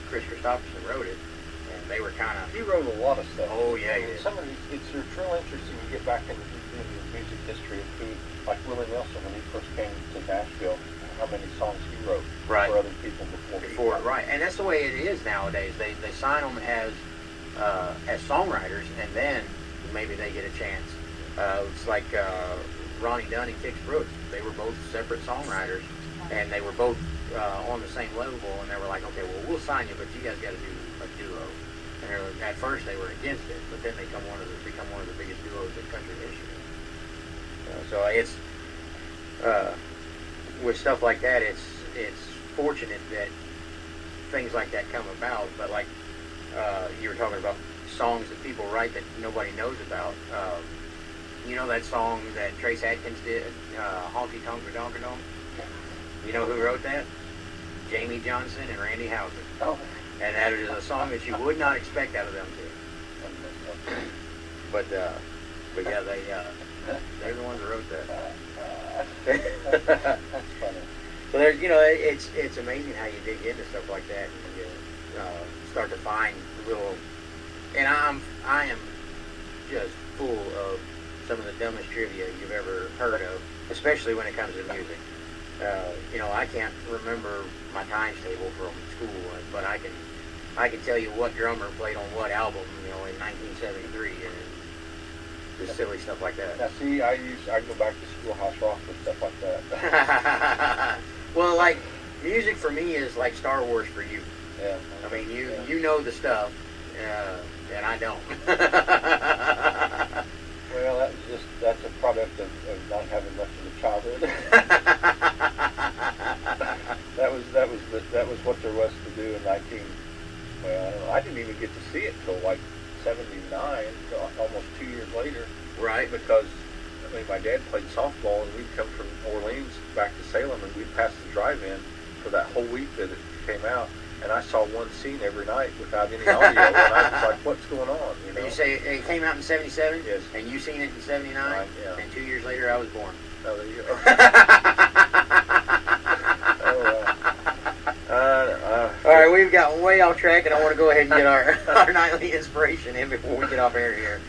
Chris Christopherson wrote it, and they were kind of... He wrote a lot of stuff. Oh, yeah, he did. Some of these, it's real interesting to get back into the music history of who, like Willie Nelson, when he first came to Nashville, how many songs he wrote for other people before. Right, and that's the way it is nowadays. They sign them as songwriters, and then maybe they get a chance. It's like Ronnie Dunn and Kix Brooks. They were both separate songwriters, and they were both on the same level, and they were like, okay, well, we'll sign you, but you guys got to do a duo. And at first they were against it, but then they become one of the biggest duos in country history. So it's with stuff like that, it's fortunate that things like that come about. But like you were talking about songs that people write that nobody knows about. You know that song that Trace Adkins did, Honky Tonk or Donker Donk? You know who wrote that? Jamie Johnson and Randy Houser. Oh. And that is a song that you would not expect out of them two. But yeah, they're the ones that wrote that. That's funny. So there's, it's amazing how you dig into stuff like that and you start to find little. And I am just full of some of the dumbest trivia you've ever heard of, especially when it comes to music. I can't remember my times table from school, but I can tell you what drummer played on what album, in 1973, and just silly stuff like that. Now, see, I go back to Schoolhouse Rock and stuff like that. Well, like music for me is like Star Wars for you. Yeah. I mean, you know the stuff, and I don't. Well, that's a product of not having much of a childhood. that was what there was to do in I didn't even get to see it till like 79, almost 2 years later. Right. Because my dad played softball, and we'd come from Orleans back to Salem, and we'd pass the drive-in for that whole week that it came out. And I saw one scene every night without any audio, and I was like, "What's going on?" And you say it came out in '77? Yes. And you seen it in '79? Yeah. And 2 years later, I was born. Oh, there you go. All right, we've gotten way off track, and I want to go ahead and get our nightly inspiration in before we get off air here.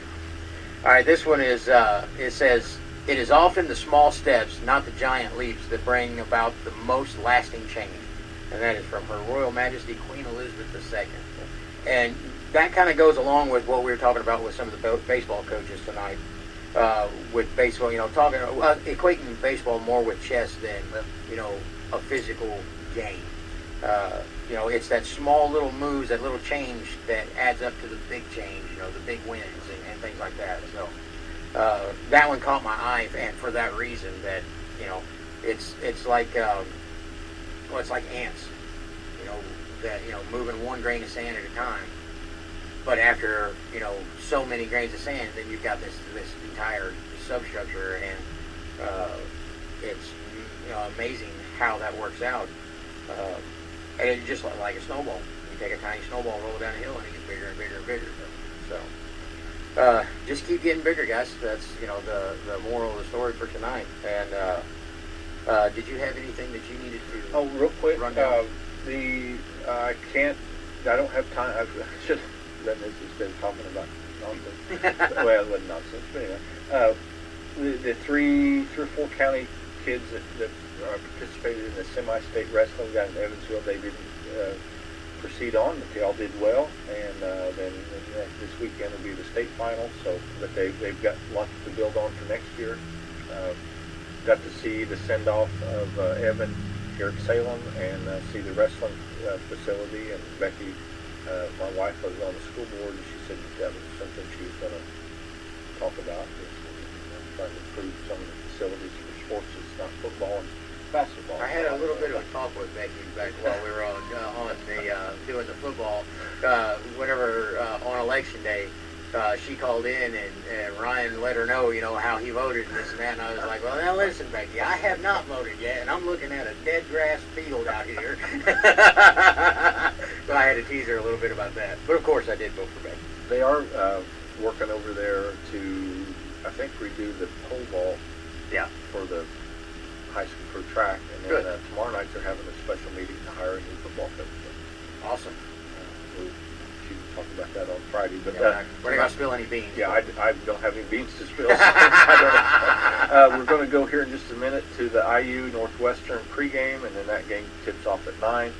All right, this one is, it says, "It is often the small steps, not the giant leaps, that bring about the most lasting change." And that is from Her Royal Majesty Queen Elizabeth II. And that kind of goes along with what we were talking about with some of the baseball coaches tonight. With baseball, equating baseball more with chess than, a physical game. It's that small little moves, that little change that adds up to the big change, the big wins and things like that. So that one caught my eye, and for that reason that, it's like, it's like ants, moving one grain of sand at a time. But after, so many grains of sand, then you've got this entire substructure, and it's amazing how that works out. And it's just like a snowball. You take a tiny snowball, roll it down a hill, and it gets bigger and bigger and bigger. So just keep getting bigger, guys. That's the moral of the story for tonight. And did you have anything that you needed to? Oh, real quick. Run down? I don't have time. I should have done this instead of talking about nonsense. Well, it wasn't nonsense, but anyway. The three or four county kids that participated in the semi-state wrestling we got in Evansville, they didn't proceed on, but they all did well. And then this weekend will be the state state finals, but they've got lots to build on for next year. Got to see the send-off of Evan here at Salem and see the wrestling facility. And Becky, my wife, was on the school board, and she said that was something she was going to talk about, is trying to improve some of the facilities for sports that's not football and basketball. I had a little bit of a talk with Becky back while we were on doing the football. Whenever on election day, she called in and Ryan let her know, how he voted and this and that. And I was like, well, now listen, Becky, I have not voted yet, and I'm looking at a dead grass field out here. So I had to tease her a little bit about that. But of course, I did vote for Becky. They are working over there to, I think, redo the pole vault for the high school for track. And then tomorrow night they're having a special meeting to hire a new football coach. Awesome. She talk about that on Friday. But we're not going to spill any beans. Yeah, I don't have any beans to spill. So we're going to go here in just a minute to the IU Northwestern pregame, and then that game tips off at 9.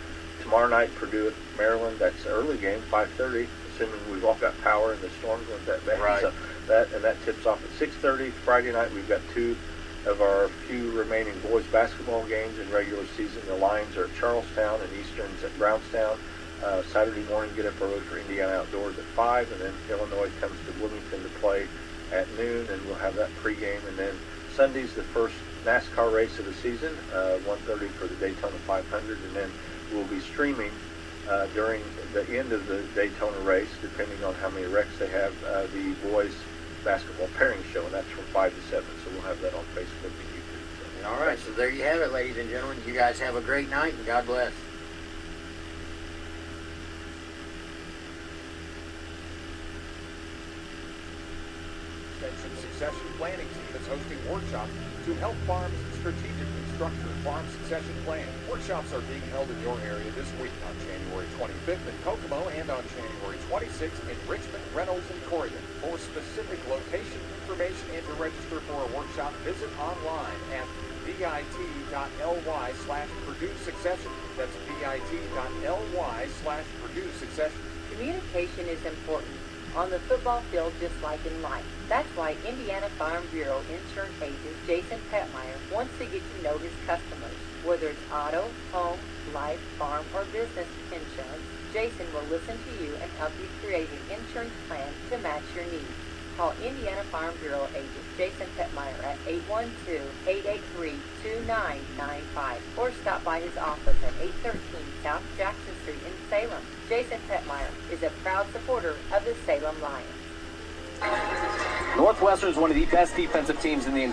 Tomorrow night, Purdue at Maryland. That's an early game, 5:30. Assuming we've all got power and the storms weren't that bad. Right. So that tips off at 6:30. Friday night, we've got 2 of our few remaining boys basketball games in regular season. The Lions are at Charlestown and Eastern's at Brownstown. Saturday morning, get up early for Indiana Outdoors at 5, and then Illinois comes to Bloomington to play at noon, and we'll have that pregame. And then Sunday's the first NASCAR race of the season, 1:30 for the Daytona 500, and then we'll be streaming during the end of the Daytona race, depending on how many wrecks they have, the boys basketball pairing show, and that's from 5 to 7, so we'll have that on Facebook and YouTube. So. All right, so there you have it, ladies and gentlemen. You guys have a great night, and God bless. Extension Succession Planning Team is hosting workshops to help farms strategically structure farm succession plan. Workshops are being held in your area this week on January 25th in Kokomo and on January 26th in Richmond, Reynolds, and Corrigan. For specific location information and to register for a workshop, visit online at bit.ly/Purdue Succession. That's bit.ly/Purdue Succession. Communication is important on the football field just like in life. That's why Indiana Farm Bureau insurance agent Jason Petmeyer wants to get to know his customers. Whether it's auto, home, life, farm, or business insurance, Jason will listen to you and help you create an insurance plan to match your needs. Call Indiana Farm Bureau agent Jason Petmeyer at 812-883-2995 or stop by his office at 813 South Jackson Street in Salem. Jason Petmeyer is a proud supporter of the Salem Lions. Northwestern is one of the best defensive teams in the entire